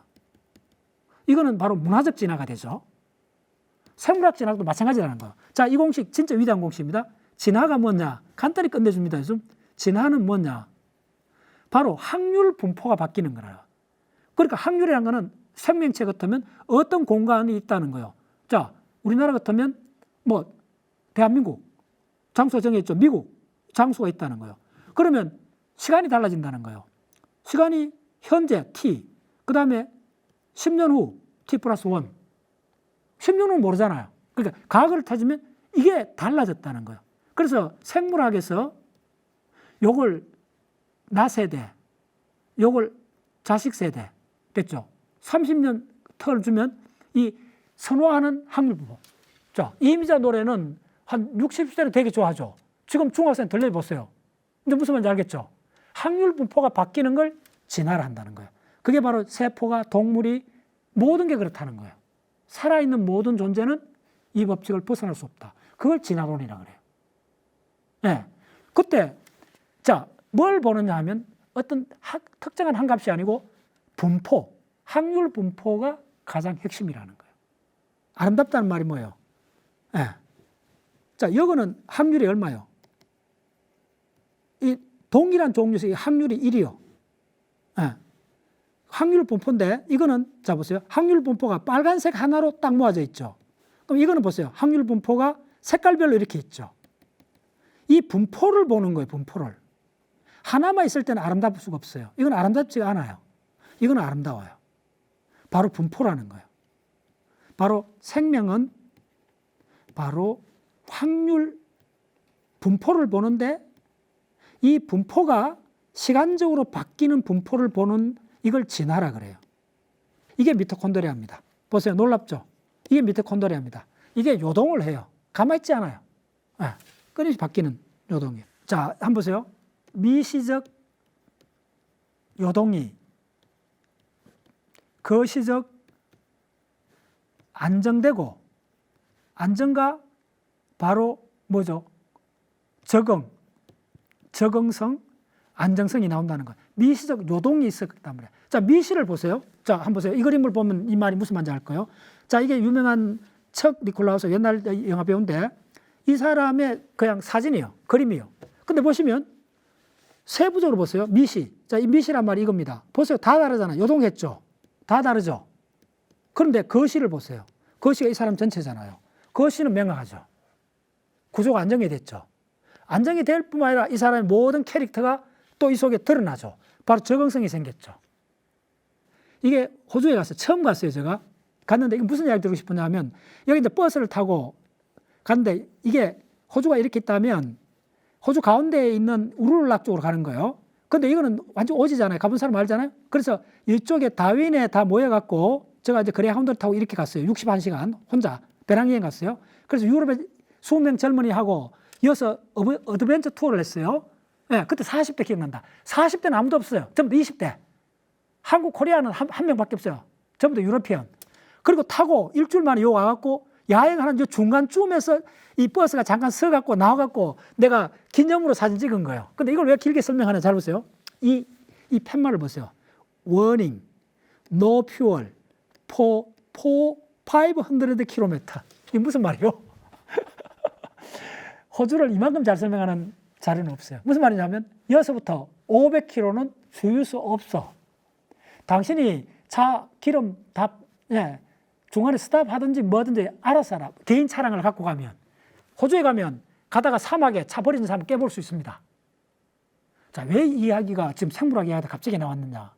이거는 바로 문화적 진화가 되죠. 생물학 진화도 마찬가지라는 거예요. 자, 이 공식 진짜 위대한 공식입니다. 진화가 뭐냐? 간단히 끝내줍니다. 요즘 진화는 뭐냐? 바로 확률 분포가 바뀌는 거예요. 그러니까 확률이라는 거는 생명체 같으면 어떤 공간이 있다는 거예요. 자, 우리나라 같으면 뭐 대한민국 장소 정해있죠. 미국 장소가 있다는 거예요. 그러면 시간이 달라진다는 거예요. 시간이 현재 t, 그 다음에 10년 후 t 플러스 1. 10년 후는 모르잖아요. 그러니까 과거를 찾으면 이게 달라졌다는 거예요. 그래서 생물학에서 요걸 나 세대, 요걸 자식 세대 됐죠. 30년 턱을 주면 이 선호하는 확률 분포. 자, 이미자 노래는 한 60세는 되게 좋아하죠. 지금 중학생 들려보세요. 근데 무슨 말인지 알겠죠? 확률 분포가 바뀌는 걸 진화를 한다는 거예요. 그게 바로 세포가, 동물이 모든 게 그렇다는 거예요. 살아있는 모든 존재는 이 법칙을 벗어날 수 없다. 그걸 진화론이라고 그래요. 네. 그때 자, 뭘 보느냐 하면 어떤 특정한 한 값이 아니고 분포, 확률 분포가 가장 핵심이라는 거예요. 아름답다는 말이 뭐예요? 예. 자, 이거는 확률이 얼마요? 이 동일한 종류에서 이 확률이 1이요. 예. 확률 분포인데 이거는 자 보세요. 확률 분포가 빨간색 하나로 딱 모아져 있죠. 그럼 이거는 보세요. 확률 분포가 색깔별로 이렇게 있죠. 이 분포를 보는 거예요. 분포를. 하나만 있을 때는 아름다울 수가 없어요. 이건 아름답지가 않아요. 이건 아름다워요. 바로 분포라는 거예요. 바로 생명은 바로 확률 분포를 보는데 이 분포가 시간적으로 바뀌는 분포를 보는 이걸 진화라 그래요. 이게 미토콘드리아입니다. 보세요. 놀랍죠? 이게 미토콘드리아입니다. 이게 요동을 해요. 가만히 있지 않아요. 네. 끊임없이 바뀌는 요동이에요. 자, 한번 보세요. 미시적 요동이 거시적 안정되고 안정과 바로 뭐죠? 적응성, 안정성이 나온다는 거예요. 미시적 요동이 있었단 말이에요. 자, 미시를 보세요. 자, 한번 보세요. 이 그림을 보면 이 말이 무슨 말인지 알 거예요. 자, 이게 유명한 척 니콜라우스 옛날 영화 배우인데 이 사람의 그냥 사진이에요. 그림이에요. 근데 보시면 세부적으로 보세요. 미시. 자, 이 미시란 말이 이겁니다. 보세요. 다 다르잖아요. 요동했죠. 다 다르죠. 그런데 거시를 보세요. 거시가 이 사람 전체잖아요. 거시는 명확하죠. 구조가 안정이 됐죠. 안정이 될 뿐만 아니라 이 사람의 모든 캐릭터가 또 이 속에 드러나죠. 바로 적응성이 생겼죠. 이게 호주에 갔어요. 처음 갔어요, 제가. 갔는데 이게 무슨 이야기 드리고 싶었냐 하면 여기 이제 버스를 타고 갔는데 이게 호주가 이렇게 있다면 호주 가운데에 있는 우르르락 쪽으로 가는 거예요. 근데 이거는 완전 오지잖아요. 가본 사람 알잖아요. 그래서 이쪽에 다윈에 다 모여갖고 제가 이제 그레이하운드를 타고 이렇게 갔어요. 61시간 혼자 배낭여행 갔어요. 그래서 유럽에 20명 젊은이하고 이어서 어드벤처 투어를 했어요. 네, 그때 40대 기억난다. 40대는 아무도 없어요. 전부 다 20대. 한국, 코리아는 한 명밖에 없어요. 전부 다 유러피언. 그리고 타고 일주일 만에 요 와갖고 야행하는 중간쯤에서 이 버스가 잠깐 서갖고 나와갖고 내가 기념으로 사진 찍은 거예요. 근데 이걸 왜 길게 설명하냐 잘 보세요. 이 팻말을 보세요. Warning, no fuel for 500km. 이게 무슨 말이에요? 호주를 이만큼 잘 설명하는 자료는 없어요. 무슨 말이냐면 여기서부터 500km는 주유소 없어. 당신이 차 기름 다 중간에 스탑하든지 뭐든지 알아서 하라. 개인 차량을 갖고 가면 호주에 가면 가다가 사막에 차 버리는 사람 깨볼 수 있습니다. 자, 왜 이 이야기가 지금 생물학 이야기가 갑자기 나왔느냐?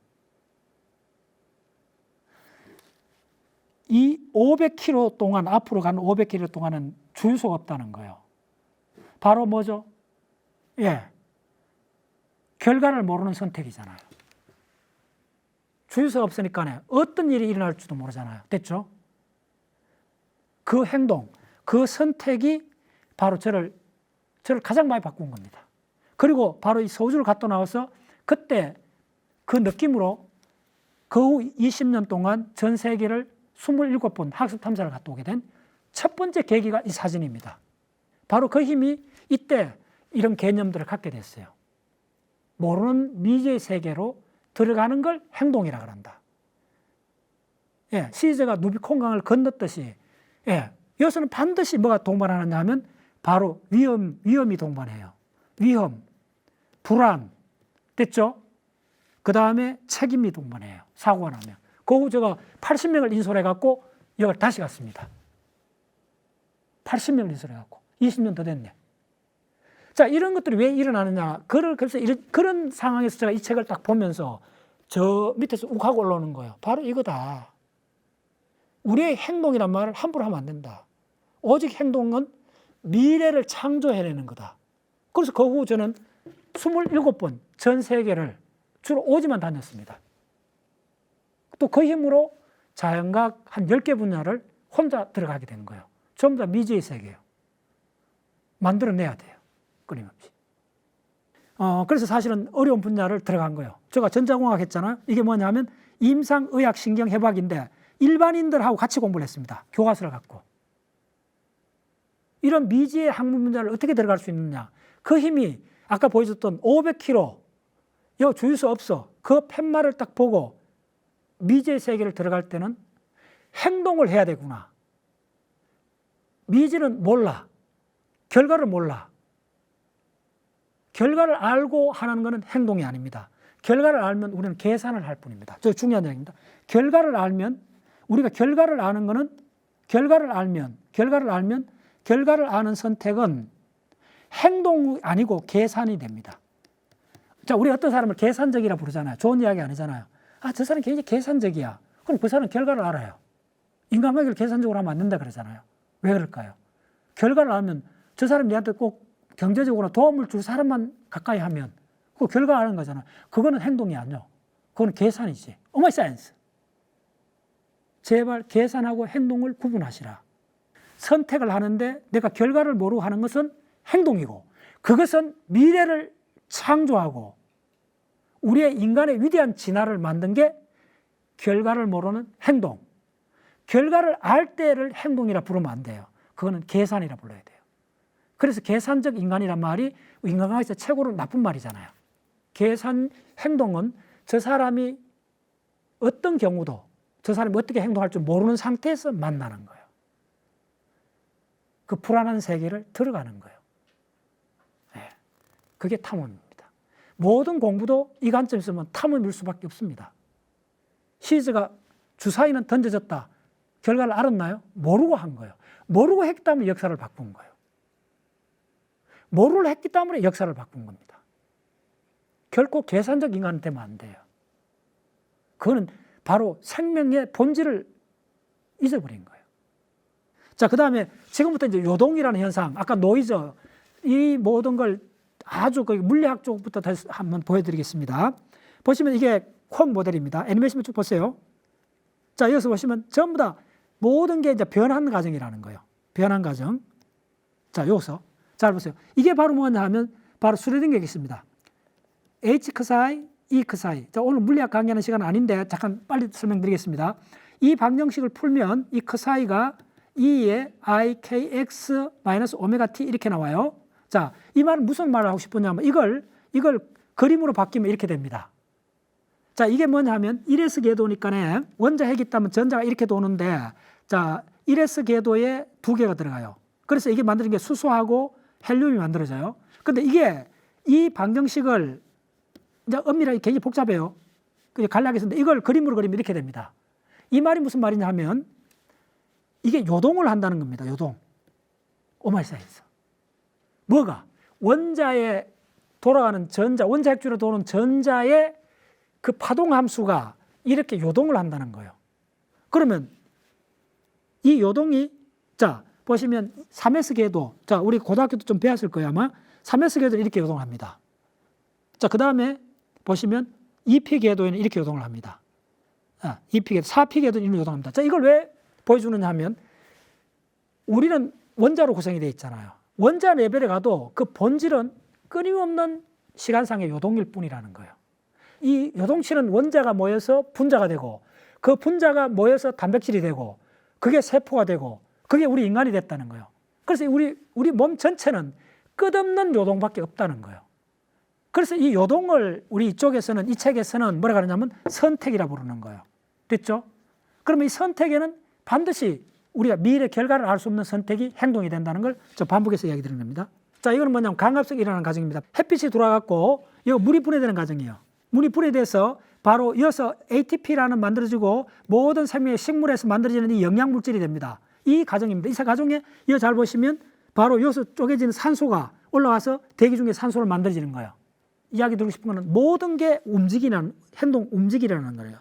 이 500km 동안 앞으로 가는 500km 동안은 주유소가 없다는 거예요. 바로 뭐죠? 결과를 모르는 선택이잖아요. 주유소가 없으니까 어떤 일이 일어날지도 모르잖아요. 됐죠? 그 행동, 그 선택이 바로 저를 가장 많이 바꾼 겁니다. 그리고 바로 이 서울을 갔다 나와서 그때 그 느낌으로 그 후 20년 동안 전 세계를 27번 학습 탐사를 갔다 오게 된 첫 번째 계기가 이 사진입니다. 바로 그 힘이 이때 이런 개념들을 갖게 됐어요. 모르는 미지의 세계로 들어가는 걸 행동이라고 한다. 시저가 누비콘강을 건넜듯이 여기서는 반드시 뭐가 동반하느냐 하면 바로 위험이 동반해요. 위험, 불안, 됐죠? 그 다음에 책임이 동반해요. 사고가 나면. 그 후 제가 80명을 인솔해갖고 여기 다시 갔습니다. 80명을 인솔해갖고 20년 더 됐네. 자, 이런 것들이 왜 일어나느냐. 그래서 그런 상황에서 제가 이 책을 딱 보면서 저 밑에서 욱 하고 올라오는 거예요. 바로 이거다. 우리의 행동이란 말을 함부로 하면 안 된다. 오직 행동은 미래를 창조해내는 거다. 그래서 그 후 저는 27번 전 세계를 주로 오지만 다녔습니다. 또 그 힘으로 자연과학 한 10개 분야를 혼자 들어가게 된 거예요. 전부 다 미지의 세계예요. 만들어내야 돼요. 끊임없이. 그래서 사실은 어려운 분야를 들어간 거예요. 제가 전자공학 했잖아요. 이게 뭐냐면 임상의학신경해부학인데 일반인들하고 같이 공부를 했습니다. 교과서를 갖고. 이런 미지의 학문 분야를 어떻게 들어갈 수 있느냐. 그 힘이 아까 보여줬던 500km, 여기 주유소 없어. 그 팻말을 딱 보고 미지의 세계를 들어갈 때는 행동을 해야 되구나. 미지는 몰라. 결과를 몰라. 결과를 알고 하는 것은 행동이 아닙니다. 결과를 알면 우리는 계산을 할 뿐입니다. 저 중요한 얘기입니다. 결과를 알면, 우리가 결과를 아는 것은 결과를 아는 선택은 행동이 아니고 계산이 됩니다. 자, 우리 어떤 사람을 계산적이라 부르잖아요. 좋은 이야기 아니잖아요. 아, 저 사람 굉장히 계산적이야. 그럼 그 사람은 결과를 알아요. 인간관계를 계산적으로 하면 안 된다 그러잖아요. 왜 그럴까요? 결과를 알면 저 사람이 내한테 꼭 경제적으로 도움을 줄 사람만 가까이 하면 그 결과 아는 거잖아요. 그거는 행동이 아니요. 그거는 계산이지. 오마이 사이언스. 제발 계산하고 행동을 구분하시라. 선택을 하는데 내가 결과를 모르고 하는 것은 행동이고, 그것은 미래를 창조하고 우리의 인간의 위대한 진화를 만든 게 결과를 모르는 행동. 결과를 알 때를 행동이라 부르면 안 돼요. 그거는 계산이라 불러야 돼요. 그래서 계산적 인간이란 말이 인간관계에서 최고로 나쁜 말이잖아요. 계산 행동은 저 사람이 어떤 경우도 저 사람이 어떻게 행동할 줄 모르는 상태에서 만나는 거예요. 그 불안한 세계를 들어가는 거예요. 네. 그게 탐험입니다. 모든 공부도 이 관점에서 보면 탐험일 수밖에 없습니다. 시즈가 주사위는 던져졌다. 결과를 알았나요? 모르고 한 거예요. 모르고 했기 때문에 역사를 바꾼 거예요. 모르를 했기 때문에 역사를 바꾼 겁니다. 결코 계산적 인간은 되면 안 돼요. 그거는 바로 생명의 본질을 잊어버린 거예요. 자, 그 다음에 지금부터 이제 요동이라는 현상, 아까 노이즈, 이 모든 걸 아주 물리학 쪽부터 다시 한번 보여드리겠습니다. 보시면 이게 콩 모델입니다. 애니메이션 쭉 보세요. 자, 여기서 보시면 전부 다 모든 게 이제 변한 과정이라는 거예요. 변한 과정. 자, 여기서 잘 보세요. 이게 바로 뭐냐 하면 바로 슈레딩거가 있습니다. H 크사이, E 크사이. 자, 오늘 물리학 강의하는 시간은 아닌데 잠깐 빨리 설명드리겠습니다. 이 방정식을 풀면 이 크사이가 E의 IKX 마이너스 오메가 T 이렇게 나와요. 자, 이 말은 무슨 말을 하고 싶었냐면 이걸 그림으로 바뀌면 이렇게 됩니다. 자, 이게 뭐냐 하면 1s 궤도니까 원자 핵이 있다면 전자가 이렇게 도는데, 자, 1s 궤도에 2개가 들어가요. 그래서 이게 만드는 게 수소하고 헬륨이 만들어져요. 근데 이게 이 방정식을 이제 엄밀하게 굉장히 복잡해요. 간략하게 쓰는데 이걸 그림으로 그리면 이렇게 됩니다. 이 말이 무슨 말이냐 하면 이게 요동을 한다는 겁니다. 요동. 오마이 사이언스. 뭐가? 원자에 돌아가는 전자, 원자 핵주로 도는 전자의 그 파동 함수가 이렇게 요동을 한다는 거예요. 그러면 이 요동이, 자, 보시면 3s 궤도, 자, 우리 고등학교 때 좀 배웠을 거예요, 아마. 3s 궤도는 이렇게 요동합니다. 자, 그 다음에 보시면 2p 궤도에는 이렇게 요동을 합니다. 2p 궤도, 4p 궤도는 이렇게 요동합니다. 자, 이걸 왜 보여주느냐 하면 우리는 원자로 구성이 되어 있잖아요. 원자 레벨에 가도 그 본질은 끊임없는 시간상의 요동일 뿐이라는 거예요. 이 요동치는 원자가 모여서 분자가 되고, 그 분자가 모여서 단백질이 되고, 그게 세포가 되고, 그게 우리 인간이 됐다는 거예요. 그래서 우리 몸 전체는 끝없는 요동밖에 없다는 거예요. 그래서 이 요동을 우리 이쪽에서는, 이 책에서는 뭐라 그러냐면 선택이라 부르는 거예요. 됐죠? 그러면 이 선택에는 반드시 우리가 미래 결과를 알 수 없는 선택이 행동이 된다는 걸 저 반복해서 이야기 드리는 겁니다. 자, 이거는 뭐냐면 광합성이 일어나는 과정입니다. 햇빛이 돌아갔고 이거 물이 분해되는 과정이에요. 물이 분해돼서 바로 이어서 ATP라는 만들어지고 모든 생명의 식물에서 만들어지는 이 영양물질이 됩니다. 이 과정입니다. 이 과정에 이거 잘 보시면 바로 여기서 쪼개지는 산소가 올라와서 대기 중에 산소를 만들어지는 거예요. 이야기 드리고 싶은 거는 모든 게 움직이는, 행동 움직이라는 거예요.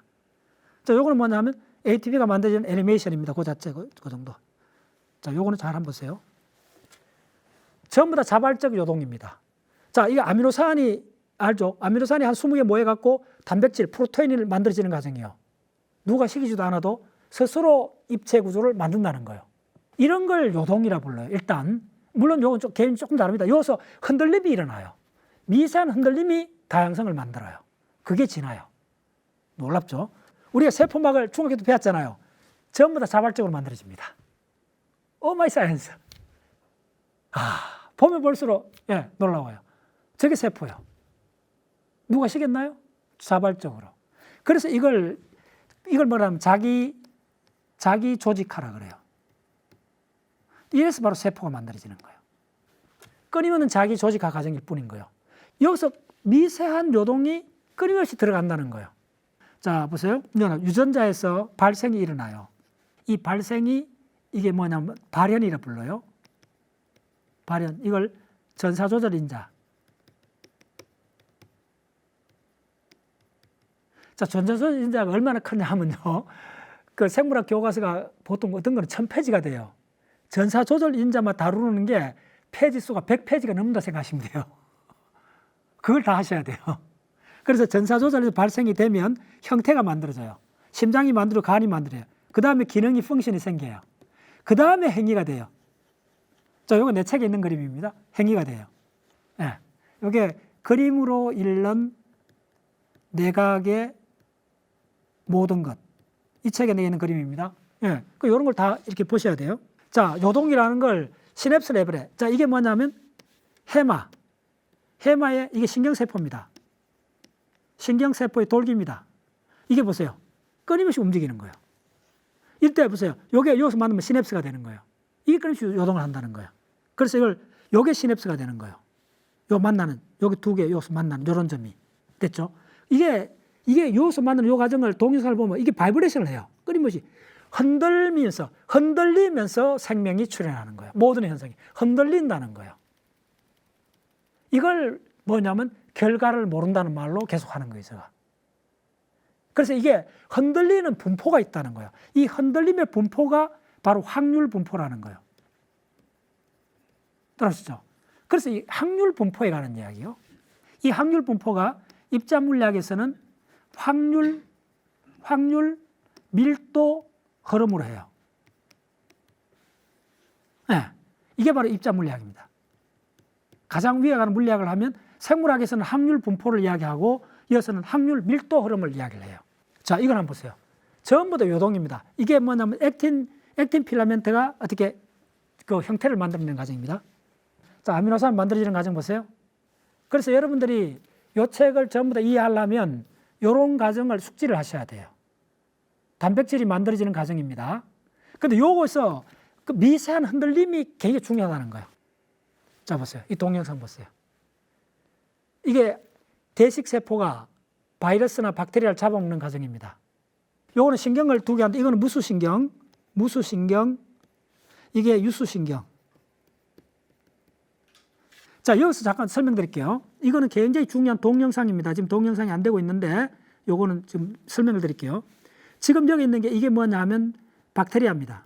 자, 요거는 뭐냐면 ATP가 만들어지는 애니메이션입니다. 그 자체, 그 정도. 자, 요거는 잘 한번 보세요. 전부 다 자발적 요동입니다. 자, 이거 아미노산이 알죠? 아미노산이 한 20개 모여갖고 단백질, 프로테인을 만들어지는 과정이에요. 누가 시키지도 않아도 스스로 입체 구조를 만든다는 거예요. 이런 걸 요동이라 불러요. 일단 물론 요건 개인이 조금 다릅니다. 여기서 흔들림이 일어나요. 미세한 흔들림이 다양성을 만들어요. 그게 진화예요. 놀랍죠? 우리가 세포막을 중학교 때 배웠잖아요. 전부 다 자발적으로 만들어집니다. 오 마이 사이언스. 보면 볼수록 놀라워요. 저게 세포예요. 누가 시켰나요? 자발적으로. 그래서 이걸 이걸 뭐라면 자기 조직화라 그래요. 이래서 바로 세포가 만들어지는 거예요. 끊임없는 자기 조직화 과정일 뿐인 거예요. 여기서 미세한 요동이 끊임없이 들어간다는 거예요. 자, 보세요. 유전자에서 발생이 일어나요. 이 발생이 이게 뭐냐면 발현이라 불러요. 발현. 이걸 전사조절인자. 자, 전사조절인자가 얼마나 크냐 하면요. 그 생물학 교과서가 보통 어떤 거는 1000페이지가 돼요. 전사조절인자만 다루는 게 페이지 수가 100페이지가 넘는다 생각하시면 돼요. 그걸 다 하셔야 돼요. 그래서 전사조절에서 발생이 되면 형태가 만들어져요. 심장이 만들고 간이 만들어요. 그 다음에 기능이 펑션이 생겨요. 그 다음에 행위가 돼요. 자, 이거 내 책에 있는 그림입니다. 행위가 돼요. 예. 이게 그림으로 읽는 내각의 모든 것. 이 책에 있는 그림입니다. 예. 이런 걸 다 이렇게 보셔야 돼요. 자, 요동이라는 걸 시냅스 레벨에. 자, 이게 뭐냐면 해마. 해마의 이게 신경세포입니다. 신경세포의 돌기입니다. 이게 보세요. 끊임없이 움직이는 거예요. 이때 보세요. 요게 여기서 만나면 시냅스가 되는 거예요. 이게 끊임없이 요동을 한다는 거예요. 그래서 요게 시냅스가 되는 거예요. 요 만나는, 여기 두 개 여기서 만나는 요런 점이. 됐죠? 이게 여기서 만나는 요 과정을 동영상을 보면 이게 바이브레이션을 해요. 끊임없이. 흔들리면서 생명이 출현하는 거예요. 모든 현상이. 흔들린다는 거예요. 이걸 뭐냐면 결과를 모른다는 말로 계속 하는 거예요, 제가. 그래서 이게 흔들리는 분포가 있다는 거예요. 이 흔들림의 분포가 바로 확률 분포라는 거예요. 들으시죠? 그래서 이 확률 분포에 관한 이야기요. 이 확률 분포가 입자 물리학에서는 확률, 밀도, 흐름으로 해요. 네, 이게 바로 입자 물리학입니다. 가장 위에 가는 물리학을 하면 생물학에서는 확률 분포를 이야기하고 이어서는 확률 밀도 흐름을 이야기를 해요. 자, 이걸 한번 보세요. 전부 다 요동입니다. 이게 뭐냐면 액틴 필라멘트가 어떻게 그 형태를 만들어내는 과정입니다. 자, 아미노산 만들어지는 과정 보세요. 그래서 여러분들이 이 책을 전부 다 이해하려면 이런 과정을 숙지를 하셔야 돼요. 단백질이 만들어지는 과정입니다. 근데 요거서 그 미세한 흔들림이 굉장히 중요하다는 거예요. 자, 보세요. 이 동영상 보세요. 이게 대식세포가 바이러스나 박테리아를 잡아먹는 과정입니다. 요거는 신경을 두 개 하는데 이거는 무수신경, 이게 유수신경. 자, 여기서 잠깐 설명드릴게요. 이거는 굉장히 중요한 동영상입니다. 지금 동영상이 안 되고 있는데 요거는 지금 설명을 드릴게요. 지금 여기 있는 게 이게 뭐냐면 박테리아입니다.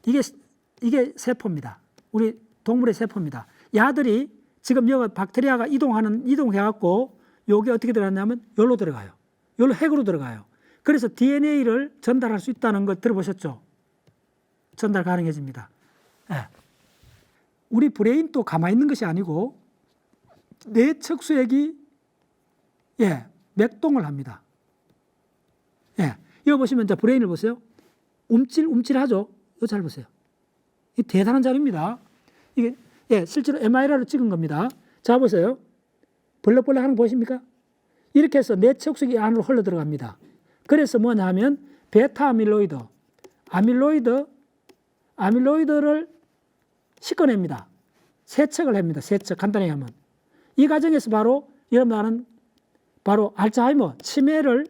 이게 세포입니다. 우리 동물의 세포입니다. 야들이 지금 여기 박테리아가 이동해갖고 요게 어떻게 들어갔냐면 여기로 들어가요. 여기로 핵으로 들어가요. 그래서 DNA를 전달할 수 있다는 걸 들어보셨죠? 전달 가능해집니다. 네. 우리 브레인도 가만히 있는 것이 아니고 뇌척수액이 맥동을 합니다. 이거 보시면 이제 브레인을 보세요. 움찔하죠? 이거 잘 보세요. 이 대단한 자료입니다. 이게 실제로 MRI로 찍은 겁니다. 자, 보세요. 벌럭벌럭 하는 거 보십니까? 이렇게 해서 뇌척수액이 안으로 흘러 들어갑니다. 그래서 뭐냐 하면 베타 아밀로이드를 씻어냅니다. 세척을 합니다. 세척 간단히 하면. 이 과정에서 바로 여러분 바로 알츠하이머 치매를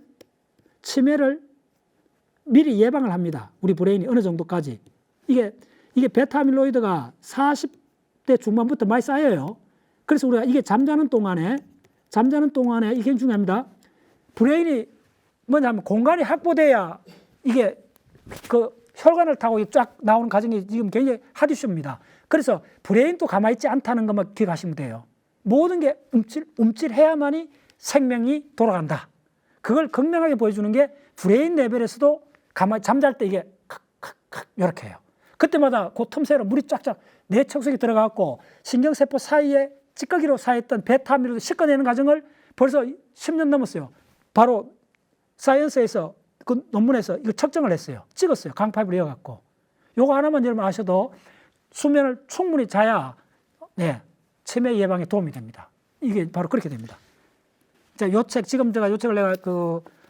미리 예방을 합니다. 우리 브레인이 어느 정도까지. 이게 베타 아밀로이드가 40대 중반부터 많이 쌓여요. 그래서 우리가 이게 잠자는 동안에 이게 굉장히 중요합니다. 브레인이 뭐냐면 공간이 확보돼야 이게 그 혈관을 타고 쫙 나오는 과정이 지금 굉장히 핫이슈입니다. 그래서 브레인도 가만히 있지 않다는 것만 기억하시면 돼요. 모든 게 움찔해야만이 생명이 돌아간다. 그걸 극명하게 보여주는 게 브레인 레벨에서도 가만히 잠잘 때 이게 이렇게 해요. 그때마다 그 틈새로 물이 쫙쫙 뇌척수액이 들어가고 신경세포 사이에 찌꺼기로 쌓였던 베타아밀로이드 씻어내는 과정을 벌써 10년 넘었어요. 바로 사이언스에서 그 논문에서 이거 측정을 했어요. 찍었어요. 강파입을 이어갖고. 요거 하나만 여러분 아셔도 수면을 충분히 자야 치매 예방에 도움이 됩니다. 이게 바로 그렇게 됩니다. 자, 요 책, 지금 제가 요 책을 내가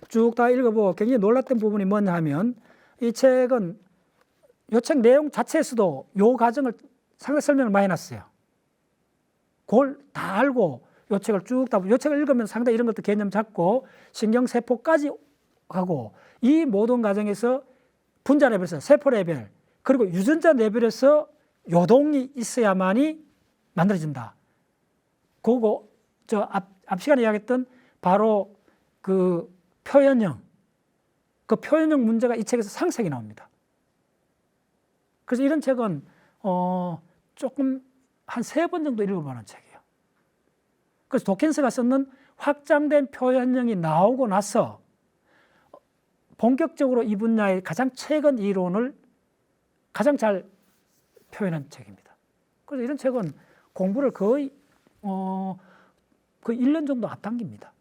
쭉 다 읽어보고 굉장히 놀랐던 부분이 뭐냐 하면 이 책은 이 책 내용 자체에서도 요 과정을 상당히 설명을 많이 해놨어요. 그걸 다 알고 요 책을 쭉 다, 요 책을 읽으면 상당히 이런 것도 개념 잡고 신경세포까지 하고 이 모든 과정에서 분자 레벨에서 세포 레벨 그리고 유전자 레벨에서 요동이 있어야만이 만들어진다. 그거 앞 시간에 이야기했던 바로 그 표현형 문제가 이 책에서 상세하게 나옵니다. 그래서 이런 책은 조금 한 3번 정도 읽어보는 책이에요. 그래서 도킨스가 썼는 확장된 표현형이 나오고 나서 본격적으로 이 분야의 가장 최근 이론을 가장 잘 표현한 책입니다. 그래서 이런 책은 공부를 거의 1년 정도 앞당깁니다.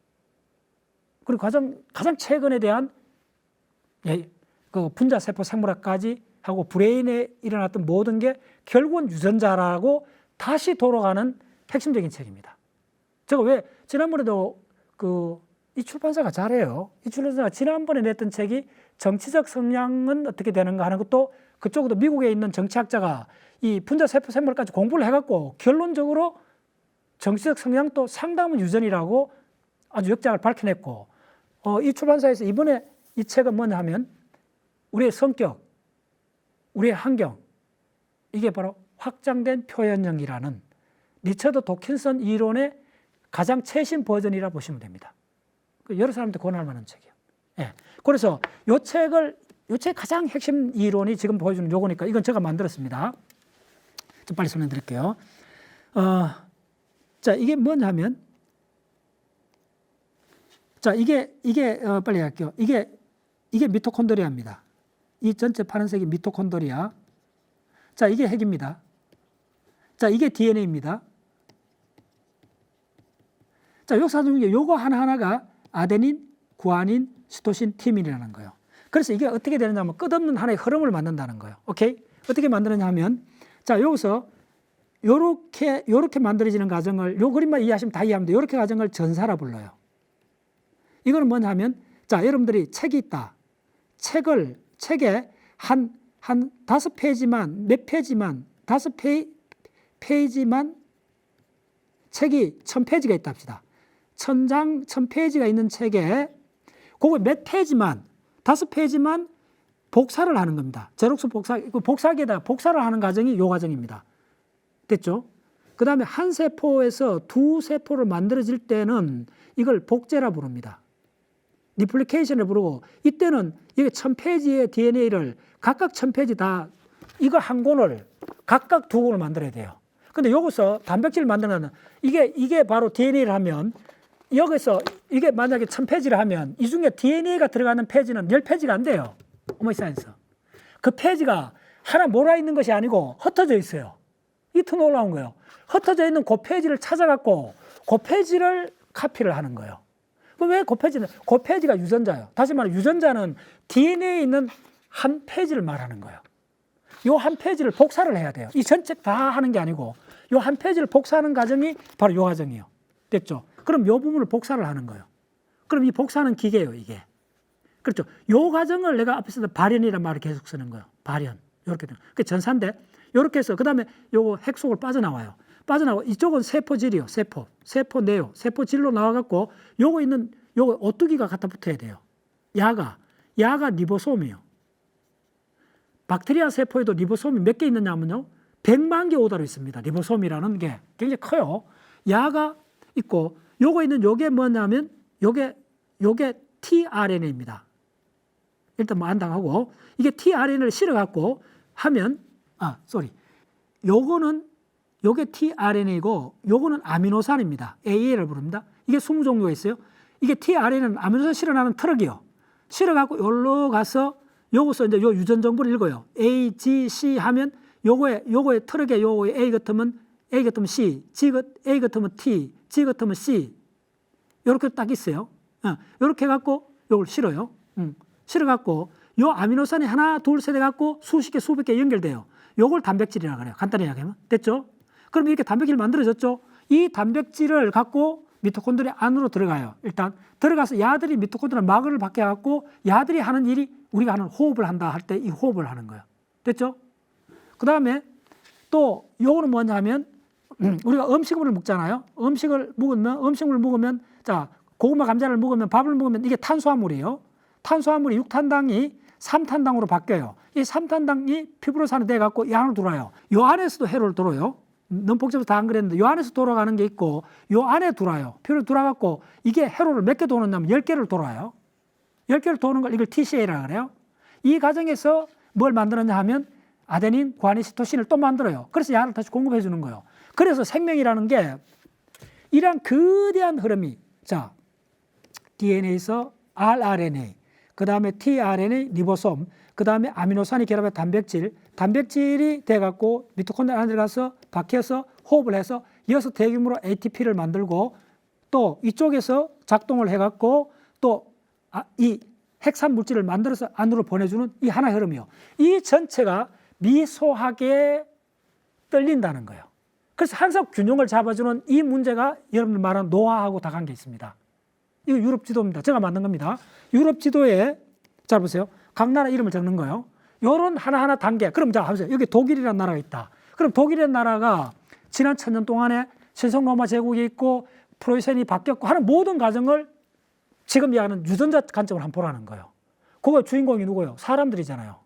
그리고 가장 최근에 대한 그 분자세포 생물학까지 하고 브레인에 일어났던 모든 게 결국은 유전자라고 다시 돌아가는 핵심적인 책입니다. 제가 왜 지난번에도 이 출판사가 잘해요. 이 출판사가 지난번에 냈던 책이 정치적 성향은 어떻게 되는가 하는 것도 그쪽으로 미국에 있는 정치학자가 이 분자세포 생물까지 공부를 해갖고 결론적으로 정치적 성향도 상당한 유전이라고 아주 역작을 밝혀냈고 이 출판사에서 이번에 이 책은 뭐냐 하면 우리의 성격, 우리의 환경 이게 바로 확장된 표현형이라는 리처드 도킨슨 이론의 가장 최신 버전이라 보시면 됩니다. 여러 사람한테 권할 만한 책이에요. 예. 그래서 요 책 가장 핵심 이론이 지금 보여주는 요거니까 이건 제가 만들었습니다. 좀 빨리 설명드릴게요. 자, 이게 뭐냐 하면 자, 이게 빨리 할게요. 이게 미토콘드리아입니다. 이 전체 파란색이 미토콘드리아. 자, 이게 핵입니다. 자, 이게 DNA입니다. 자, 여기서 중에 요거 하나하나가 아데닌, 구아닌, 시토신, 티민이라는 거예요. 그래서 이게 어떻게 되느냐 하면 끝없는 하나의 흐름을 만든다는 거예요. 오케이? 어떻게 만드느냐 하면 자, 여기서 요렇게 만들어지는 과정을 요 그림만 이해하시면 다 이해합니다. 요렇게 과정을 전사라 불러요. 이거는 뭐냐 하면 자, 여러분들이 책이 있다. 책에 한 5페이지만 몇 페이지만 5페이지만 책이 1000페이지가 있다 합시다. 1000페이지가 있는 책에 그거 몇 페이지만 5페이지만 복사를 하는 겁니다. 제록스 복사기에다 복사를 하는 과정이 이 과정입니다. 됐죠? 그 다음에 한 세포에서 두 세포를 만들어질 때는 이걸 복제라 부릅니다. 리플리케이션을 부르고 이때는 이게 1000페이지의 DNA를 각각 1000페이지 다 이거 한 권을 각각 두 권을 만들어야 돼요. 근데 여기서 단백질을 만드는 이게 바로 DNA를 하면 여기서 이게 만약에 1000페이지를 하면 이 중에 DNA가 들어가는 페이지는 10페이지가 안 돼요. 오마이사이언스. 그 페이지가 하나 몰아있는 것이 아니고 흩어져 있어요. 이 더 놀라운 거예요. 흩어져 있는 그 페이지를 찾아갖고 그 페이지를 카피를 하는 거예요. 그럼 왜 그 페이지가 유전자예요. 다시 말해 유전자는 DNA에 있는 한 페이지를 말하는 거예요. 이 한 페이지를 복사를 해야 돼요. 이 전체 다 하는 게 아니고 이 한 페이지를 복사하는 과정이 바로 이 과정이에요. 됐죠? 그럼 이 부분을 복사를 하는 거예요. 그럼 이 복사하는 기계예요, 이게. 그렇죠? 이 과정을 내가 앞에서 발현이라는 말을 계속 쓰는 거예요. 발현. 이렇게 되는. 그게 전사인데 이렇게 해서 그다음에 요거 핵속을 빠져나와요. 빠져나와 이쪽은 세포질이요. 세포 내요. 세포질로 나와갖고 요거 오뚜기가 갖다 붙어야 돼요. 야가 리보솜이에요. 박테리아 세포에도 리보솜이 몇 개 있느냐 하면요. 100만 개 오다로 있습니다. 리보솜이라는 게 굉장히 커요. 야가 있고 요거 있는 요게 뭐냐면 요게 tRNA입니다. 일단 뭐 안다고 하고 이게 tRNA를 실어갖고 하면 요게 tRNA이고 요거는 아미노산입니다. AA를 부릅니다. 이게 20종류가 있어요. 이게 tRNA는 아미노산 실어나는 트럭이요. 실어갖고 여기로 가서 요거서 이제 요 유전 정보를 읽어요. A, G, C 하면 요거의 트럭에 요거 A 같으면 C, A 같으면 T, G 같으면 C 요렇게 딱 있어요. 요렇게 해갖고 요걸 실어요. 실어갖고 요 아미노산이 하나, 둘, 셋 해갖고 수십 개, 수백 개 연결돼요. 요걸 단백질이라고 그래요. 간단히 이야기하면. 됐죠? 그럼 이렇게 단백질 만들어졌죠? 이 단백질을 갖고 미토콘드리아 안으로 들어가요. 일단 들어가서 야들이 미토콘드리아 마그를 밖에 갖고 야들이 하는 일이 우리가 하는 호흡을 한다 할 때 이 호흡을 하는 거예요. 됐죠? 그 다음에 또 요거는 뭐냐면 우리가 음식물을 먹잖아요. 음식물을 먹으면 자 고구마 감자를 먹으면 밥을 먹으면 이게 탄수화물이에요. 탄수화물이 6탄당이 3탄당으로 바뀌어요. 이 3탄당이 피부로 산에 돼 갖고 이 안으로 들어와요. 요 안에서도 해로를 들어요. 너무 복잡해서 다 안 그랬는데 요 안에서 돌아가는 게 있고 요 안에 돌아요. 피부로 돌아갖고 이게 해로를 몇 개 도느냐면 10개를 돌아요. 10개를 도는 걸 이걸 TCA라고 그래요. 이 과정에서 뭘 만들었냐 하면 아데닌, 구아닌, 시토신을 또 만들어요. 그래서 약을 다시 공급해 주는 거예요. 그래서 생명이라는 게 이러한 거대한 흐름이 자 DNA에서 rRNA, 그 다음에 tRNA, 리보솜, 그 다음에 아미노산이 결합한 단백질이 돼갖고 미토콘드리아 안에 들어가서 박혀서 호흡을 해서 이어서 대규모로 ATP를 만들고 또 이쪽에서 작동을 해갖고 또 이 핵산 물질을 만들어서 안으로 보내주는 이 하나의 흐름이요. 이 전체가 미소하게 떨린다는 거예요. 그래서 항상 균형을 잡아주는 이 문제가 여러분들 말하는 노화하고 다 관계 있습니다. 이거 유럽 지도입니다. 제가 만든 겁니다. 유럽 지도에 잘 보세요. 각 나라 이름을 적는 거예요. 요런 하나하나 단계. 그럼 자 보세요. 여기 독일이라는 나라가 있다. 그럼 독일이라는 나라가 지난 1000년 동안에 신성 로마 제국이 있고 프로이센이 바뀌었고 하는 모든 과정을 지금 이야기하는 유전자 관점으로 한번 보라는 거예요. 그거 주인공이 누구예요? 사람들이잖아요.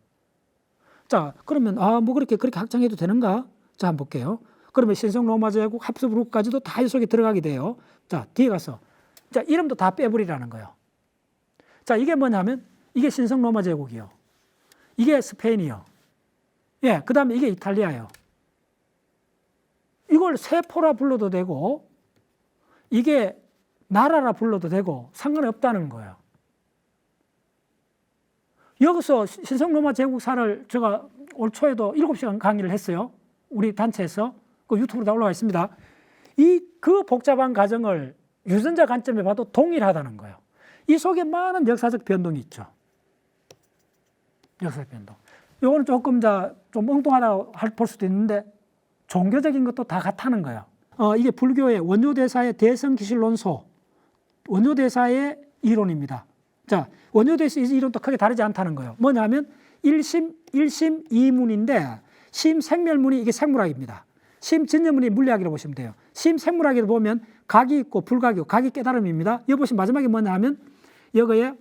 자, 그러면 뭐 그렇게 확장해도 되는가? 자, 한번 볼게요. 그러면 신성 로마 제국, 합스부르크까지도 다 이 속에 들어가게 돼요. 자, 뒤에 가서 자, 이름도 다 빼버리라는 거예요. 자, 이게 뭐냐면 이게 신성 로마 제국이요. 이게 스페인이요. 예, 그 다음에 이게 이탈리아요. 이걸 세포라 불러도 되고 이게 나라라 불러도 되고 상관이 없다는 거예요. 여기서 신성 로마 제국사를 제가 올 초에도 7시간 강의를 했어요. 우리 단체에서. 그 유튜브로 다 올라와 있습니다. 그 복잡한 과정을 유전자 관점에 봐도 동일하다는 거예요. 이 속에 많은 역사적 변동이 있죠. 역사적 변동. 요거는 조금 좀 엉뚱하다고 볼 수도 있는데 종교적인 것도 다 같다는 거예요. 이게 불교의 원효대사의 대성기실론소, 원효대사의 이론입니다. 자, 원효대사의 이론도 크게 다르지 않다는 거예요. 뭐냐면 1심, 2문인데 심생멸문이 이게 생물학입니다. 심진여문이 물리학이라고 보시면 돼요. 심생물학에도 보면 각이 있고 불각이 있고 각이 깨달음입니다. 여기 보시면 마지막에 뭐냐 하면 여기에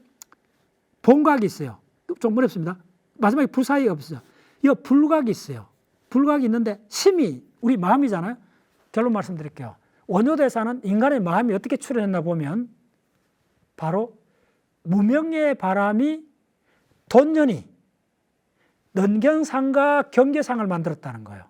본각이 있어요. 좀 어렵습니다. 마지막에 부사가 없어요. 여기 불각이 있어요. 불각이 있는데 심이 우리 마음이잖아요. 결론 말씀드릴게요. 원효대사는 인간의 마음이 어떻게 출현했나 보면 바로 무명의 바람이 돈년이 능경상과 경계상을 만들었다는 거예요.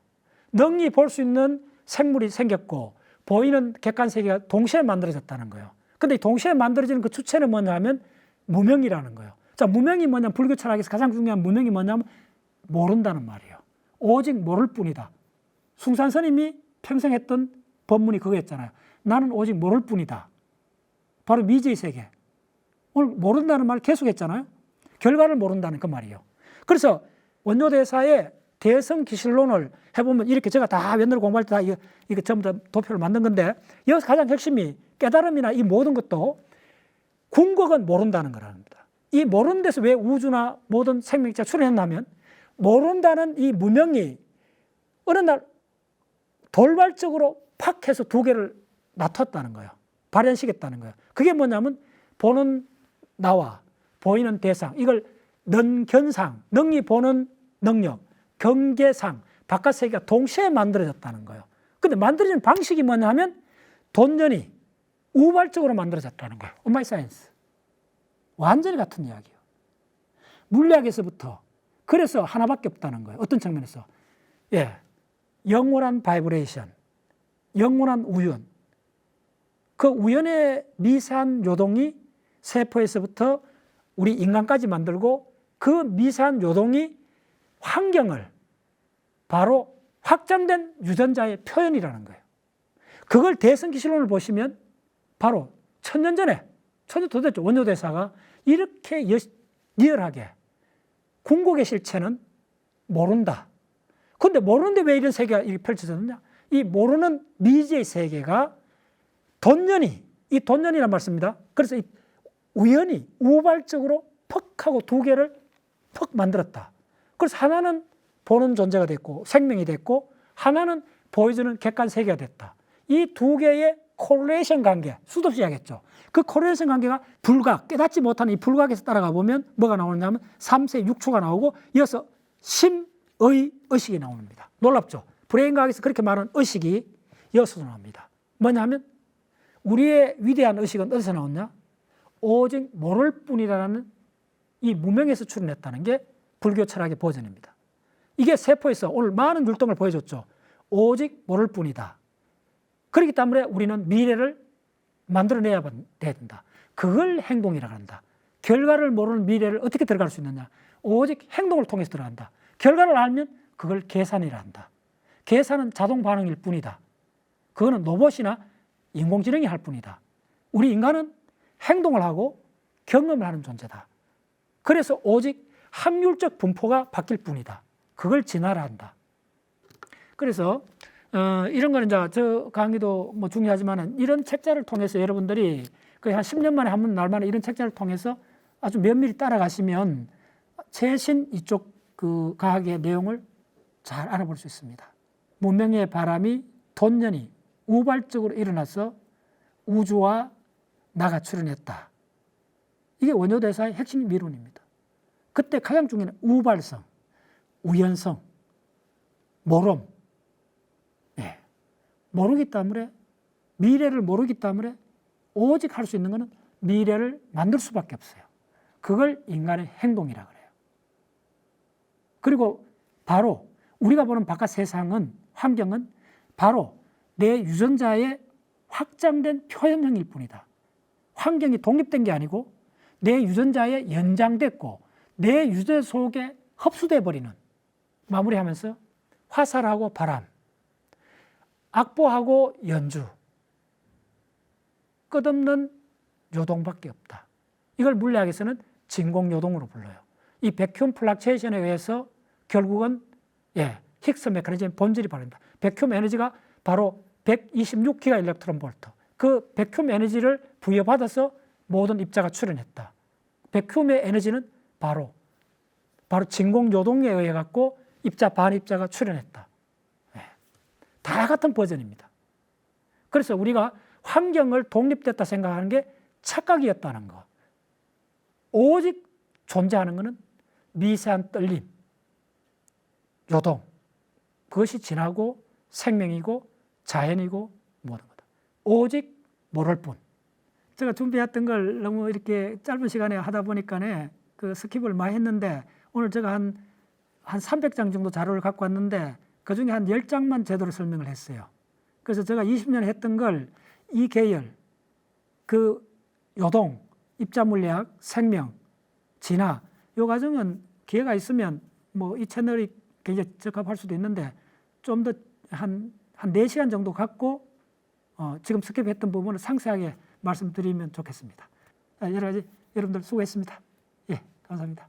능히 볼 수 있는 생물이 생겼고 보이는 객관세계가 동시에 만들어졌다는 거예요. 근데 동시에 만들어지는 그 주체는 뭐냐 하면 무명이라는 거예요. 자, 무명이 뭐냐면 불교 철학에서 가장 중요한 무명이 뭐냐면 모른다는 말이에요. 오직 모를 뿐이다. 숭산 스님이 평생 했던 법문이 그거였잖아요. 나는 오직 모를 뿐이다. 바로 미지의 세계. 오늘 모른다는 말을 계속 했잖아요. 결과를 모른다는 그 말이에요. 그래서 원효대사의 대성기실론을 해보면 이렇게 제가 다 옛날에 공부할 때 다 이거 전부 다 도표를 만든 건데 여기서 가장 핵심이 깨달음이나 이 모든 것도 궁극은 모른다는 거랍니다. 이 모르는 데서 왜 우주나 모든 생명체가 출현했냐면 모른다는 이 무명이 어느 날 돌발적으로 팍 해서 두 개를 놔뒀다는 거예요. 발현시켰다는 거예요. 그게 뭐냐면 보는 나와 보이는 대상, 이걸 능견상, 능히 보는 능력, 경계상, 바깥 세계가 동시에 만들어졌다는 거예요. 근데 만들어진 방식이 뭐냐면 돈년이 우발적으로 만들어졌다는 거예요. 오마이 사이언스. 완전히 같은 이야기예요. 물리학에서부터 그래서 하나밖에 없다는 거예요. 어떤 측면에서. 예, 영원한 바이브레이션, 영원한 우연. 그 우연의 미세한 요동이 세포에서부터 우리 인간까지 만들고 그 미세한 요동이 환경을 바로 확장된 유전자의 표현이라는 거예요. 그걸 대성기실론을 보시면 바로 1000년 전에, 1000년 더 됐죠. 원효대사가 이렇게 리얼하게 궁극의 실체는 모른다. 그런데 모르는데 왜 이런 세계가 이렇게 펼쳐졌느냐? 이 모르는 미지의 세계가 돈년이 이 돈년이란 말 씁니다. 그래서 우연히 우발적으로 퍽 하고 두 개를 퍽 만들었다. 그래서 하나는 보는 존재가 됐고 생명이 됐고 하나는 보여주는 객관 세계가 됐다. 이 두 개의 코릴레이션 관계, 수도 없이 하겠죠. 그 코릴레이션 관계가 불각, 깨닫지 못하는 이 불각에서 따라가 보면 뭐가 나오느냐면 3세 6초가 나오고 이어서 심의 의식이 나옵니다. 놀랍죠? 브레인과학에서 그렇게 말하는 의식이 이어서 나옵니다. 뭐냐 하면 우리의 위대한 의식은 어디서 나왔냐? 오직 모를 뿐이라는 이 무명에서 출현했다는 게 불교 철학의 버전입니다. 이게 세포에서 오늘 많은 율동을 보여줬죠. 오직 모를 뿐이다. 그렇기 때문에 우리는 미래를 만들어내야 된다. 그걸 행동이라고 한다. 결과를 모르는 미래를 어떻게 들어갈 수 있느냐? 오직 행동을 통해서 들어간다. 결과를 알면 그걸 계산이라 한다. 계산은 자동 반응일 뿐이다. 그거는 로봇이나 인공지능이 할 뿐이다. 우리 인간은 행동을 하고 경험을 하는 존재다. 그래서 오직 확률적 분포가 바뀔 뿐이다. 그걸 진화라 한다. 그래서 이런 거는 이제 저 강의도 뭐 중요하지만은 이런 책자를 통해서 여러분들이 거의 한 10년 만에 한 번 날만에 이런 책자를 통해서 아주 면밀히 따라가시면 최신 이쪽 그 과학의 내용을 잘 알아볼 수 있습니다. 문명의 바람이 돈년이 우발적으로 일어나서 우주와 나가 출현했다. 이게 원효대사의 핵심 미론입니다. 그때 가장 중요한 우발성, 우연성, 모름. 예. 모르기 때문에 미래를 모르기 때문에 오직 할 수 있는 것은 미래를 만들 수밖에 없어요. 그걸 인간의 행동이라 그래요. 그리고 바로 우리가 보는 바깥 세상은 환경은 바로 내 유전자의 확장된 표현형일 뿐이다. 환경이 독립된 게 아니고 내 유전자에 연장됐고 내 유전자 속에 흡수돼 버리는 마무리하면서 화살하고 바람, 악보하고 연주, 끝없는 요동밖에 없다. 이걸 물리학에서는 진공요동으로 불러요. 이 백큐움 플락체이션에 의해서 결국은 힉스 메커니즘의 본질이 발현된다. 백큐움 에너지가 바로 126기가 일렉트론 볼트. 그 백큐움 에너지를 부여받아서 모든 입자가 출현했다. 백큐움의 에너지는 바로 진공요동에 의해 갖고 입자 반입자가 출현했다. 다 같은 버전입니다. 그래서 우리가 환경을 독립됐다 생각하는 게 착각이었다는 거. 오직 존재하는 것은 미세한 떨림, 요동. 그것이 진하고 생명이고 자연이고 모든 거다. 오직 모를 뿐. 제가 준비했던 걸 너무 이렇게 짧은 시간에 하다 보니까 그 스킵을 많이 했는데 오늘 제가 한 300장 정도 자료를 갖고 왔는데 그중에 한 10장만 제대로 설명을 했어요. 그래서 제가 20년 했던 걸 이 계열, 그 요동, 입자물리학, 생명, 진화 이 과정은 기회가 있으면 뭐 이 채널이 굉장히 적합할 수도 있는데 좀 더 한 4시간 정도 갖고 지금 스킵했던 부분을 상세하게 말씀드리면 좋겠습니다. 여러 가지 여러분들 수고했습니다. 예, 감사합니다.